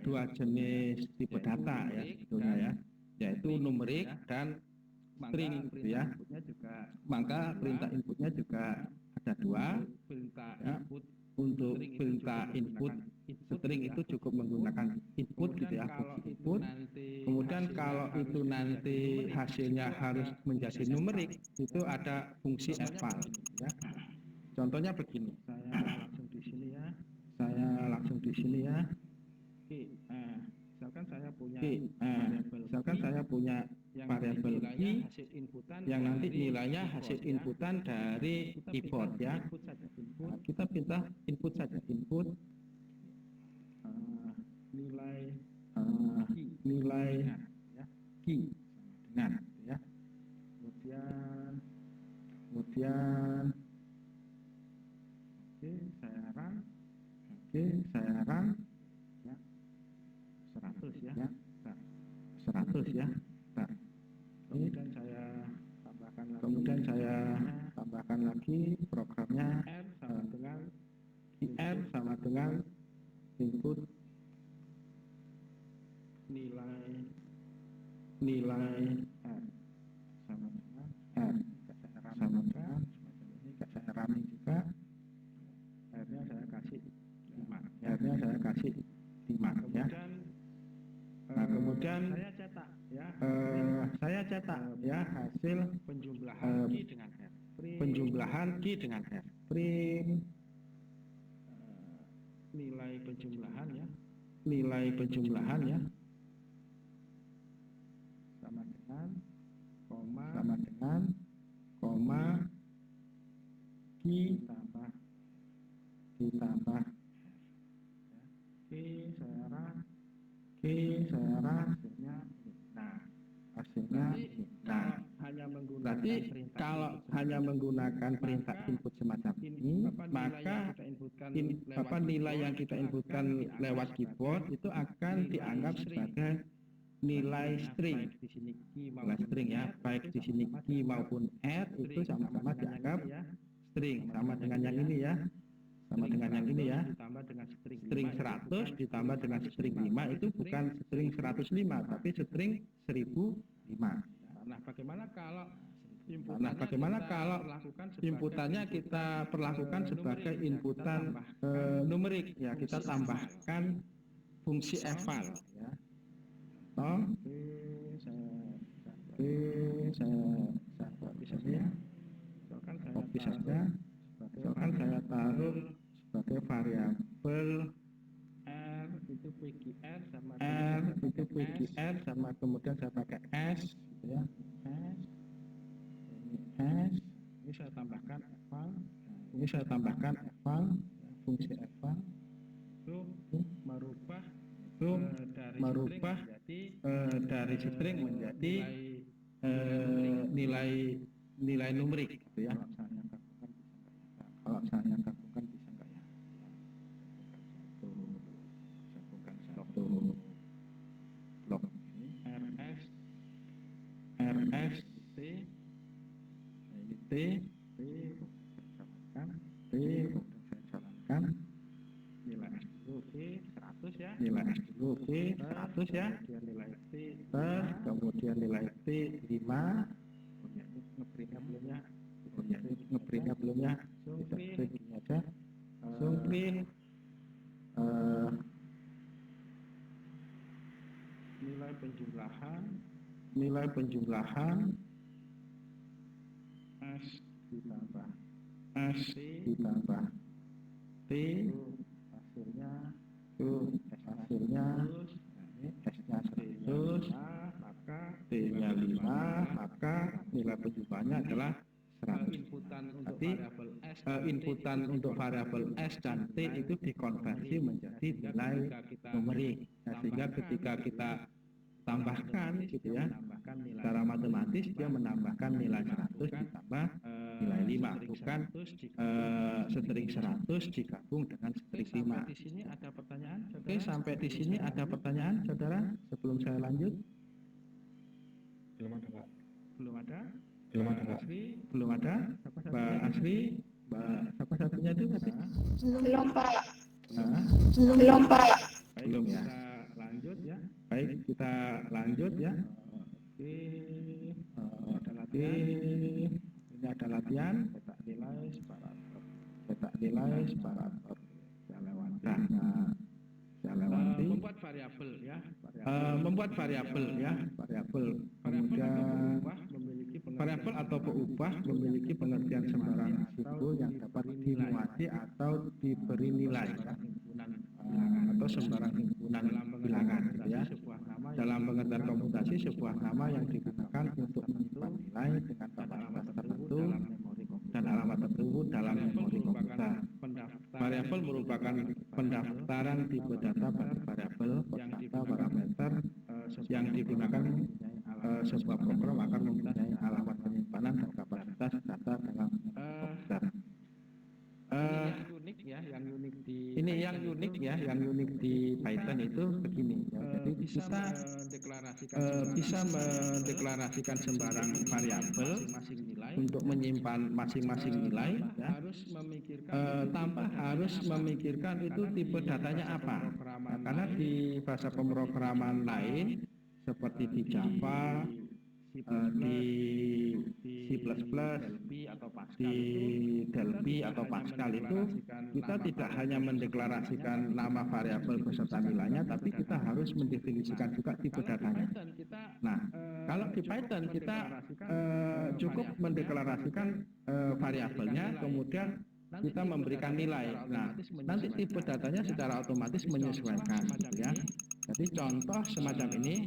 dua jenis tipe data ya sebetulnya ya, yaitu numerik dan string gitu ya. Maka perintah inputnya juga ada dua ya. Untuk perintah input string itu cukup menggunakan input gitu ya, fungsi input. Kemudian kalau itu nanti hasilnya harus menjadi numerik, itu ada fungsi eval ya. Contohnya begini, saya langsung di sini ya. Misalkan saya punya variabel i yang nanti nilainya hasil inputan dari keyboard ya. Nah, kita pindah input saja, input nilai key dengan ya. Kemudian saya run ya, 100 ya. 100 ya. Nah, kemudian saya tambahkan lagi programnya R sama dengan input nilai R sama dengan R sama dengan ini saya running juga. R-nya saya kasih 5 ya. Nah, kemudian saya cetak ya hasil penjumlahan key dengan R. Print nilai penjumlahan ya sama dengan koma key ditambah saya hasilnya berarti kalau hanya menggunakan perintah input semacam ini, maka nilai yang kita inputkan lewat keyboard itu akan dianggap sebagai nilai string. Nilai string ya, baik di sini key maupun add itu sama-sama dianggap string, sama dengan yang ini ya. Sama dengan yang ini ya. String 100 ditambah dengan string 5 itu bukan string 105 tapi string 1005. Nah, bagaimana kalau inputannya kita perlakukan sebagai inputan numerik ya, kita tambahkan fungsi eval ya. Saya copy saja. Misalkan saya taruh sebagai variabel R itu PGR sama R itu PGR sama kemudian saya pakai S gitu ya. S ini saya tambahkan eval, ini saya tambahkan eval, fungsi eval itu merubah dari string menjadi nilai numerik gitu ya. Kalau saya gabungkan bisa nggak ya? Gabungkan satu blok ini RS T jalankan T saya jalankan nilai S dulu Oke 100 ya, nilai S dulu oke 100 ya, kemudian nilai T kemudian nilai T 5 ngeprintnya belum ya, ngeprintnya belum ya, kita gini aja langsung print nilai penjumlahan S ditambah S ditambah T hasilnya hasilnya terus ini S-nya 100 maka T-nya 5 maka nilai penjumlahannya adalah 100. inputan untuk Tapi variabel S inputan untuk variabel S dan T itu dikonversi menjadi nilai numerik. Nah, sehingga ketika kita tambahkan gitu ya, secara matematis dia menambahkan nilai 100 ditambah nilai 5, bukan string 100 digabung dengan string 5. Di sini ada pertanyaan, Oke, sampai di sini ada pertanyaan, saudara? Sebelum saya lanjut, Belum ada, Pak. belum ada? Belum ada, Pak. Asri, belum ada? Mbak Asri, Mbak siapa satunya itu tadi? Belum, Pak. Nah, Belum, Pak. belum ya. kita lanjut ya. Baik, kita lanjut ya. Oke, Ada latihan. Ini ada latihan. cetak nilai separator. Cetak nilai separator. Saya lewati. Nah, saya lewati. Membuat variabel ya. Membuat variabel ya, variabel. Kemudian variabel atau peubah memiliki pengertian sembarang simbol yang dapat dimuati atau diberi nilai ya. Atau sembarang himpunan bilangan gitu ya. Dalam pengertian komputasi sebuah nama yang digunakan untuk menyimpan nilai dengan kapasitas tertentu dan alamat tertentu dalam memori komputer. Variabel merupakan pendaftaran tipe data pada variabel kosakata parameter yang digunakan sebuah program akan mempunyai alamat penyimpanan dan kapasitas data dalam komputer. Yang unik ya, yang unik di Ini yang unik ya, yang unik di Python itu begini ya. Jadi kita bisa mendeklarasikan sembarang variabel masing-masing nilai untuk menyimpan masing-masing nilai ya. harus memikirkan Tanpa harus memikirkan itu tipe datanya apa. Nah, karena di bahasa pemrograman lain seperti di Java, di C++, Delphi atau Pascal di Delphi atau Pascal itu kita tidak hanya mendeklarasikan nama variabel beserta nilainya, tapi kita harus mendefinisikan juga tipe datanya. Nah, kalau di Python kita cukup mendeklarasikan variabelnya, kemudian kita memberikan nilai. Nah, nanti tipe datanya secara otomatis menyesuaikan, gitu ya. Jadi contoh semacam ini.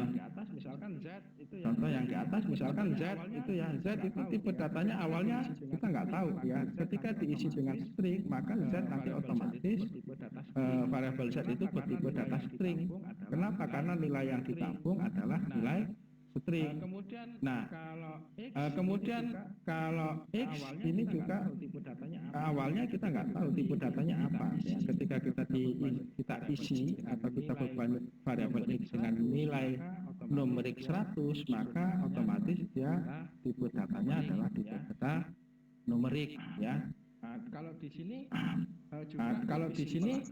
di atas misalkan Z itu ya. Contoh yang di atas misalkan Z itu ya, Z itu tipe datanya awalnya kita nggak tahu ya. Ketika diisi dengan string maka Z nanti otomatis variabel Z itu bertipe data string. Kenapa? Karena nilai yang ditampung adalah nilai string. Kemudian Nah, kalau X kemudian kalau X ini juga tipe datanya awalnya kita nggak tahu tipe datanya apa ya. Ketika kita isi atau kita beban variabel X dengan nilai numerik 100, maka otomatis dia tipe datanya adalah tipe data numerik ya. kalau di sini Kalau di sini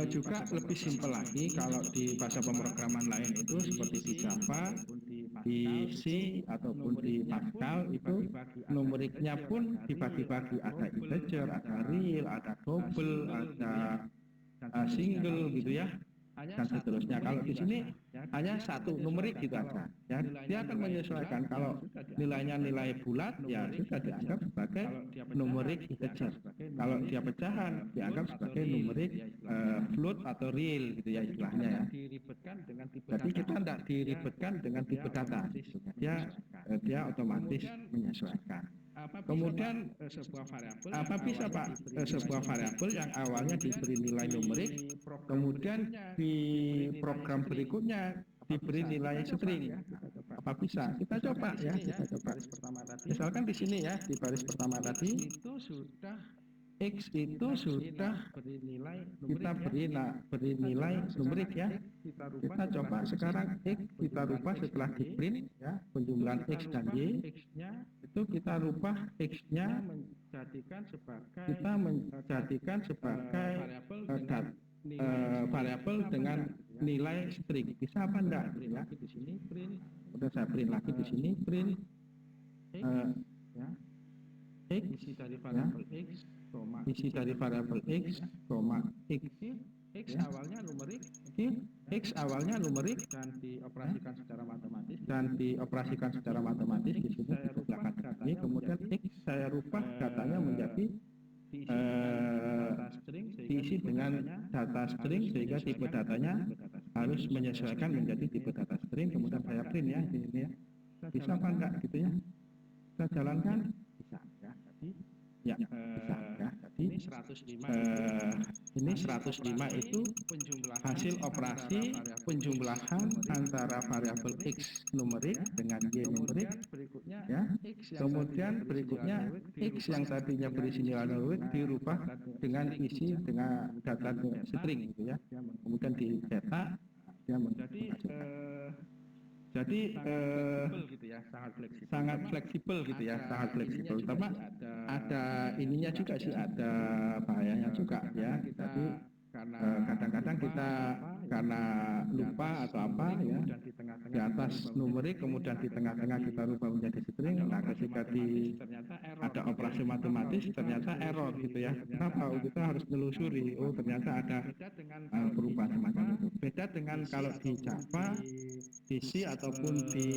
juga lebih simpel lagi. Kalau di bahasa pemrograman lain itu seperti di Java, di C ataupun di Pascal itu numeriknya pun dibagi-bagi, ada integer, ada real, ada double, ada single gitu ya, dan seterusnya. Kalau di sini hanya satu numerik gitu aja ya. Dia akan menyesuaikan. Kalau nilainya nilai bulat ya sudah dianggap sebagai numerik integer. Kalau dia pecahan dianggap sebagai numerik float atau real gitu ya istilahnya ya. Jadi kita tidak diribetkan dengan tipe data. Dia otomatis menyesuaikan. Kemudian apa bisa Pak sebuah variabel yang awalnya diberi nilai numerik, kemudian di program berikutnya diberi nilai string. Apa bisa? Kita coba ya, kita coba. Misalkan di sini ya, di baris pertama tadi X itu sudah kita beri nilai numerik ya. Kita coba sekarang X kita rubah setelah di print ya, penjumlahan X dan Y itu kita rubah X-nya kita menjadikan sebagai variabel dengan nilai string. Bisa apa enggak ya? Udah saya print lagi di sini, print ya, X isi dari variabel X, isi dari variabel X, X. X Ya. awalnya numerik X awalnya numerik dan dioperasikan secara matematis. Di sini dibelakang ini, kemudian X saya rubah datanya menjadi diisi dengan data string sehingga tipe datanya harus menyesuaikan menjadi tipe data string. Kemudian saya print ya di sini ya. Bisa apa enggak gitu ya? Kita jalankan bisa ya. Tadi ya bisa ya. Tadi ini 105 itu hasil operasi penjumlahan antara variabel X numerik dengan Y numerik ya. Kemudian berikutnya X yang tadinya berisi nilai numerik dirubah dengan isi dengan data string gitu ya. Kemudian dicetak dia jadi sangat fleksibel gitu ya, sangat fleksibel. Tapi ada ininya juga sih, ada bahayanya juga ya. Jadi kadang-kadang kita karena lupa atau apa ya, di atas numerik kemudian di tengah-tengah kita rubah menjadi string. Nah ketika ada operasi matematis ternyata error gitu ya. Kenapa? Kita harus menelusuri. Oh ternyata ada perubahan semacam itu. Beda dengan kalau di Java, di C ataupun di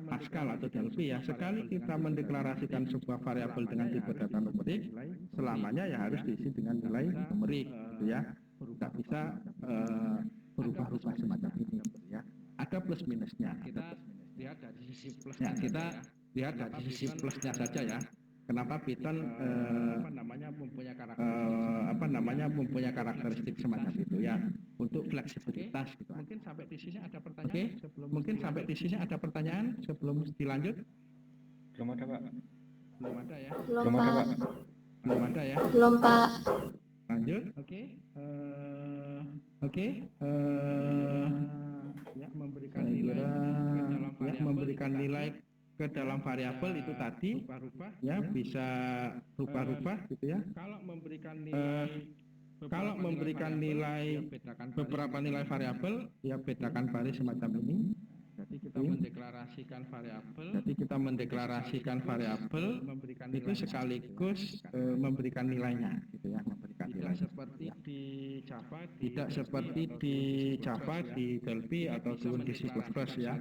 Pascal atau Delphi ya, sekali kita mendeklarasikan sebuah variabel dengan tipe data numerik, selamanya ya harus diisi dengan nilai numerik gitu ya. Tidak bisa berubah-ubah semacam ini gitu ya. Ada plus minusnya. Kita lihat dari sisi plusnya. Ya, kita lihat dari sisi plusnya saja ya. Kenapa Python mempunyai karakteristik semacam itu ya, untuk fleksibilitas gitu. Mungkin sampai di sini ada pertanyaan. Oke, mungkin sampai di sini ada pertanyaan sebelum dilanjut. Belum ada Pak. Belum ada ya. Belum ada Pak. Belum ada ya. Belum Pak. Lanjut. Ya, memberikan Saya nilai kira ya, memberikan nilai ke dalam variabel itu tadi ya bisa rubah-rubah gitu ya. Kalau memberikan nilai beberapa nilai variabel ya bedakan baris semacam ini. Jadi kita mendeklarasikan variabel, itu sekaligus memberikan nilainya gitu ya, memberikan nilai. Tidak seperti di Java, di Delphi atau di C++ ya.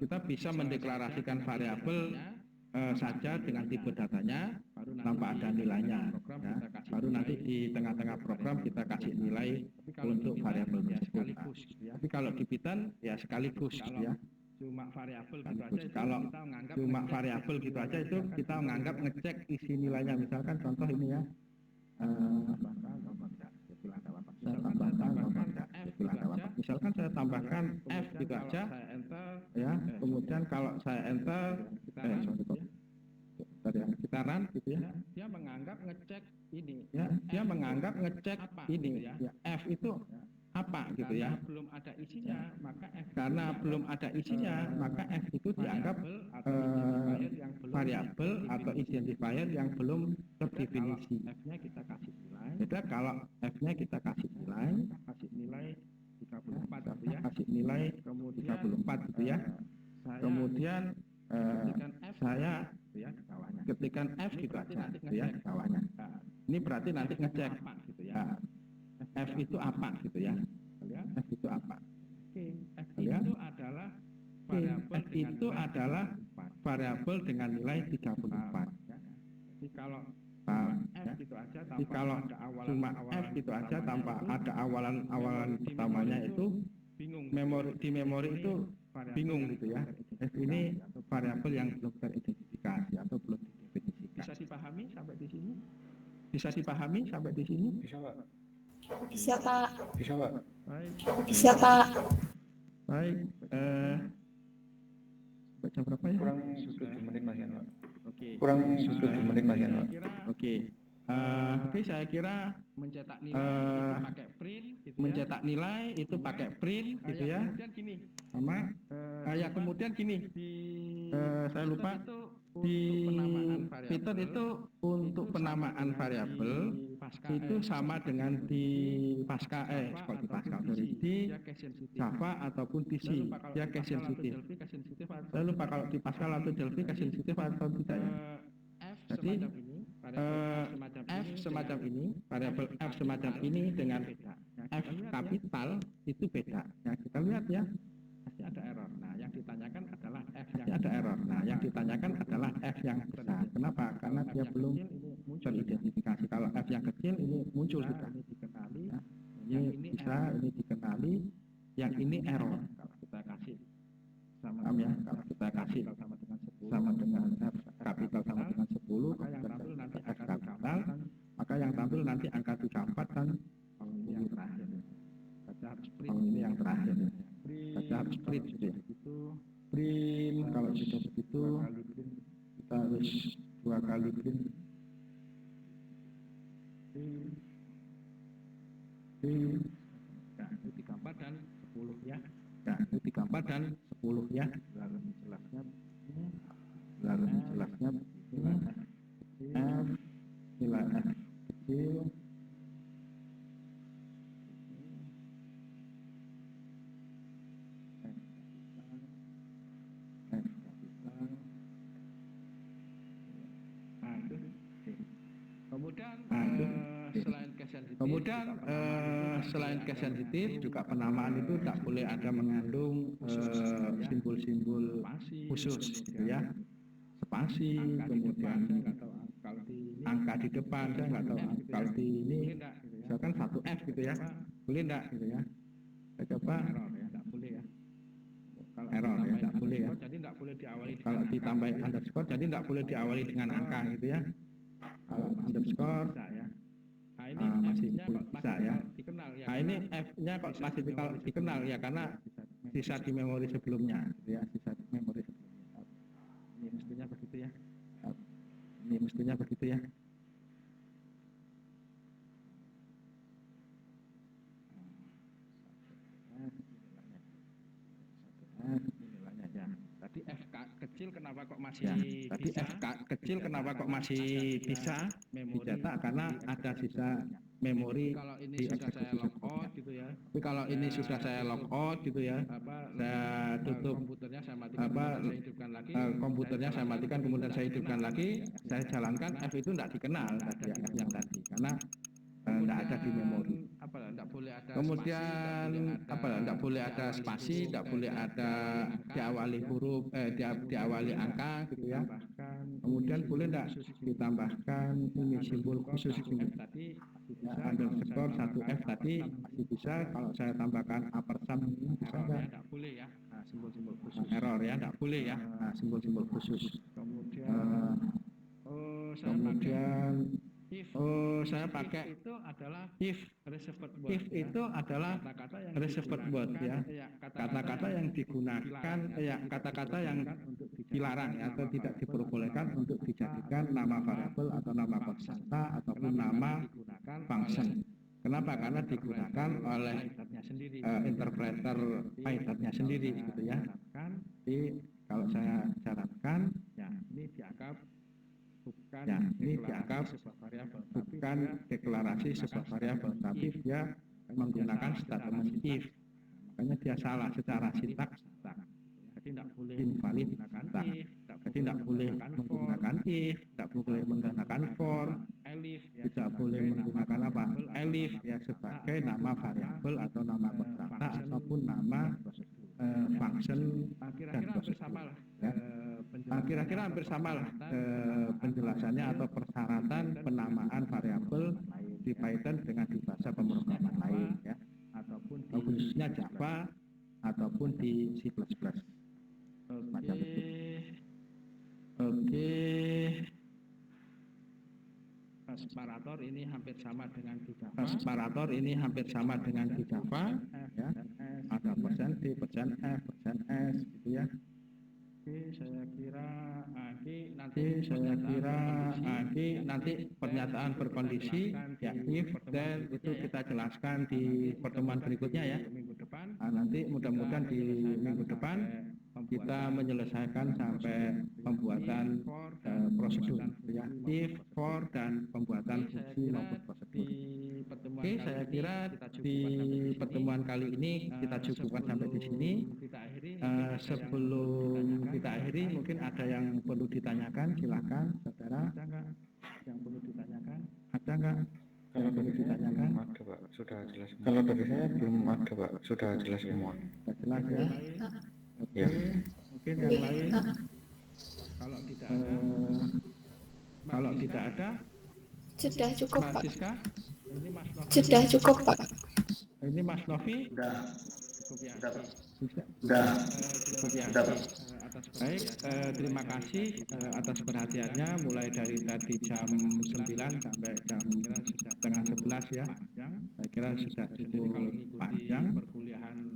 Kita bisa mendeklarasikan variabel saja dengan tipe datanya tanpa ada nilainya ya. Baru nanti di tengah-tengah program kita kasih nilai untuk variabel tersebut. Tapi kalau di Python ya sekaligus ya. Cuma variabel kalau cuma variabel gitu aja itu kita menganggap ngecek isi nilainya. Misalkan contoh ini ya, misalkan saya tambahkan F gitu aja, saya enter, ya. Kemudian kalau saya enter, kita run gitu ya. dia menganggap ngecek ini. Ya, dia menganggap ngecek Apa, ini, gitu ya. ya, F itu apa gitu ya. Karena belum ada isinya, maka F Karena belum ada isinya, maka F itu dianggap variabel atau identifier yang belum terdefinisi. F-nya kita kasih nilai, Beda kalau F-nya kita kasih nilai 34 gitu ya. kasih nilai Kemudian 34 gitu ya. saya Kemudian ketikkan F saya gitu ya di bawahnya. ketikkan F gitu Berarti aja nanti gitu ya ngecek. di bawahnya. Nah, Ini berarti nanti ngecek apa gitu ya. F itu apa gitu ya. Kalian, F itu apa? oke, F Ya. itu adalah Oke, variabel F dengan itu nilai adalah 34. variabel dengan nilai 34. Ya. Jadi kalau Paham, F ya? gitu aja Jadi tanpa kalau ada awalan cuma F gitu aja tanpa ada awalan pertamanya itu bingung. di memori itu bingung gitu ya. F ini variabel yang belum teridentifikasi atau belum didefinisikan. Bisa dipahami sampai di sini? Bisa dipahami sampai di sini? Bisa Pak? Bisa, Pak. Bisa Pak? Baik. Bisa, Pak. Baik, baca berapa ya? Kurang 7 menit Mas Yan Pak. Oke. Kurang 7 menit Mas Yan Saya Pak. kira Oke. Oke, saya kira mencetak nilai itu pakai print gitu ya. mencetak nilai itu pakai print gitu ya. Kemudian gini, Sama ya kemudian gini, di saya lupa Python itu di untuk penamaan variabel Python itu untuk penamaan variabel itu sama dengan di Pascal kalau di Pascal sorry, di Java ataupun di C dia case sensitif. Saya lupa kalau di Pascal atau Delphi case sensitif atau tidak ya. Jadi F semacam ini, variabel F semacam ini dengan F kapital itu beda. Ya kita lihat ya. pasti ada error. Nah, yang ditanyakan adalah F yang Ada error. Nah, yang ditanyakan adalah F yang besar. Kenapa? Karena dia belum teridentifikasi. Kalau F yang kecil ini muncul sudah. ini dikenali, Ya. yang Ini bisa, ini dikenali, yang ini error. kalau kita kasih sama Paham ya? Kalau kita kasih sama dengan 10, sama dengan F kapital sama dengan 10, maka yang tampil nanti F akan kapital, maka yang tampil nanti angka 34 dan ini yang terakhir. Baca harus print. ini yang terakhir. Print, Baca harus print gitu ya. itu Print, kalau sudah begitu, kali print, kita harus 2 kali print. print. Print. Nah, itu 34 dan 10 ya. Nah, itu 34 dan 10 ya. Lalu jelasnya Lalu jelasnya begini. F nilai F kecil F kapital. Nah, itu. Kemudian Nah, itu. selain case sensitif, Kemudian juga penamaan itu selain ada case sensitif mengandung juga penamaan itu tak boleh ada mengandung simbol-simbol spasi, khusus gitu ya. kemudian Spasi, angka di depan, kemudian saya nggak tahu kalau di ini angka di depan, saya nggak tahu F gitu ya. kalau di ini boleh nggak gitu ya. misalkan 1F gitu ya, boleh enggak gitu ya. Saya coba Error ya, nggak boleh ya. Kalau Error ya, ditambahin nggak boleh ya. underscore, jadi nggak boleh diawali Kalau dengan ditambah angka, gitu ya. underscore jadi nggak boleh diawali dengan angka gitu ya. Kalau underscore Bisa ya. Nah, ini masih F-nya kok bisa masih ya. dikenal ya. Nah ini F-nya kok masih dikenal ya karena sisa di memori sebelumnya gitu ya, sisa di memori sebelumnya. Ini mestinya begitu ya. Ini mestinya begitu ya. Nilainya ya. Tadi F kecil kenapa kok masih Ya, tadi bisa? F kecil kenapa kok masih bisa Memori dicetak karena ada sisa memori kalau ini di sudah saya eksekusi log sebelumnya. out gitu ya. Tapi kalau ini sudah saya log out gitu ya, Apa saya tutup komputernya saya matikan, apa, kemudian saya hidupkan lagi. komputernya saya matikan kemudian saya hidupkan lagi, saya jalankan F itu tidak dikenal tadi ya, F yang tadi karena tidak ada di memori. Apa tidak boleh ada Kemudian tidak boleh ada spasi, tidak boleh ada diawali huruf, diawali angka gitu ya. Kemudian boleh tidak ditambahkan ini simbol khusus ini. tadi Ya, underscore 1F tadi masih bisa. Kalau saya tambahkan ampersand ini bisa error nggak? ya, tidak boleh ya. Nah, simbol-simbol khusus. Error ya, tidak boleh ya. Nah, simbol-simbol khusus. Kemudian Eh, saya pakai kemudian If. Oh, saya pakai Itu adalah if. reserved word. If itu adalah kata-kata yang reserved word ya. Kata-kata yang digunakan, kata-kata yang dilarang ya, atau tidak diperbolehkan untuk dijadikan nama variabel atau nama konstanta ataupun nama function. Kenapa? Karena digunakan oleh interpreter Python-nya sendiri gitu ya. Jadi kalau saya catatkan, Ya, ini dianggap bukan ya ini dianggap sebuah variabel, bukan deklarasi sebuah variabel, tapi dia menggunakan statement if. Makanya dia salah secara sintaks. jadi tidak boleh Invalid. menggunakan if, Jadi tidak boleh menggunakan if, tidak boleh menggunakan for, elif, ya, tidak boleh menggunakan apa? Elif ya sebagai nama variabel atau nama konstanta ataupun nama function dan kira-kira hampir sama prosedur. lah. Ya. Kira-kira hampir sama lah penjelasannya atau persyaratan penamaan variabel di Python dengan di bahasa pemrograman lain ya, ataupun khususnya Java ataupun di C++. Macam itu. Oke. Asparator ini hampir sama dengan di Java. Asparator ini hampir sama dengan di Java ya. Ada persen D, persen F, persen S gitu ya. Oke, saya kira nanti pernyataan berkondisi ya if then itu kita jelaskan di pertemuan berikutnya ya. minggu depan. Nanti mudah-mudahan di minggu depan kita menyelesaikan sampai pembuatan prosedur ya, if, for dan pembuatan fungsi maupun prosedur. Oke, saya kira di pertemuan kali ini kita cukupkan sampai di sini. Sebelum kita akhiri, mungkin ada yang perlu ditanyakan, silakan saudara. Yang perlu ditanyakan? Ada nggak? Kalau Yang perlu dari saya ditanyakan? belum ada Pak, sudah jelas. Kalau dari saya belum ada Pak, sudah jelas semua. Sudah jelas ya? Oke, Ya. mungkin yang lain. Kalau tidak ada, Kalau tidak ada, Sudah cukup, Mbak Pak. Siska, ini Mas Novi Sudah cukup, Pak. ini Mas Novi, cukup ya. cukup ya. Baik, terima kasih atas perhatiannya mulai dari tadi jam 9 sampai jam setengah 11 ya. Saya kira sudah cukup panjang.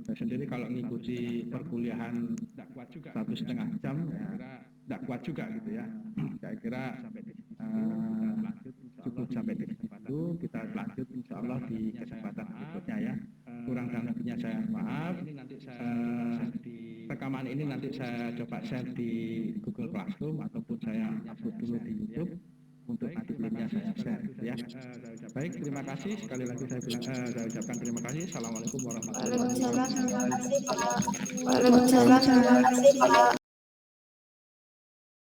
Saya sendiri kalau ngikuti perkuliahan 1,5 jam ya tidak kuat juga gitu ya. Saya kira cukup sampai di situ. Kita lanjut insya Allah di kesempatan berikutnya ya. Kurang dan lebihnya saya maaf. Rekaman ini nanti saya coba share di Google Classroom ataupun saya upload dulu di YouTube untuk nanti linknya saya share gitu ya. Baik, terima kasih sekali lagi saya ucapkan terima kasih. Assalamualaikum warahmatullahi wabarakatuh. Waalaikumsalam, terima kasih, Pak. Waalaikumsalam, terima kasih, Pak.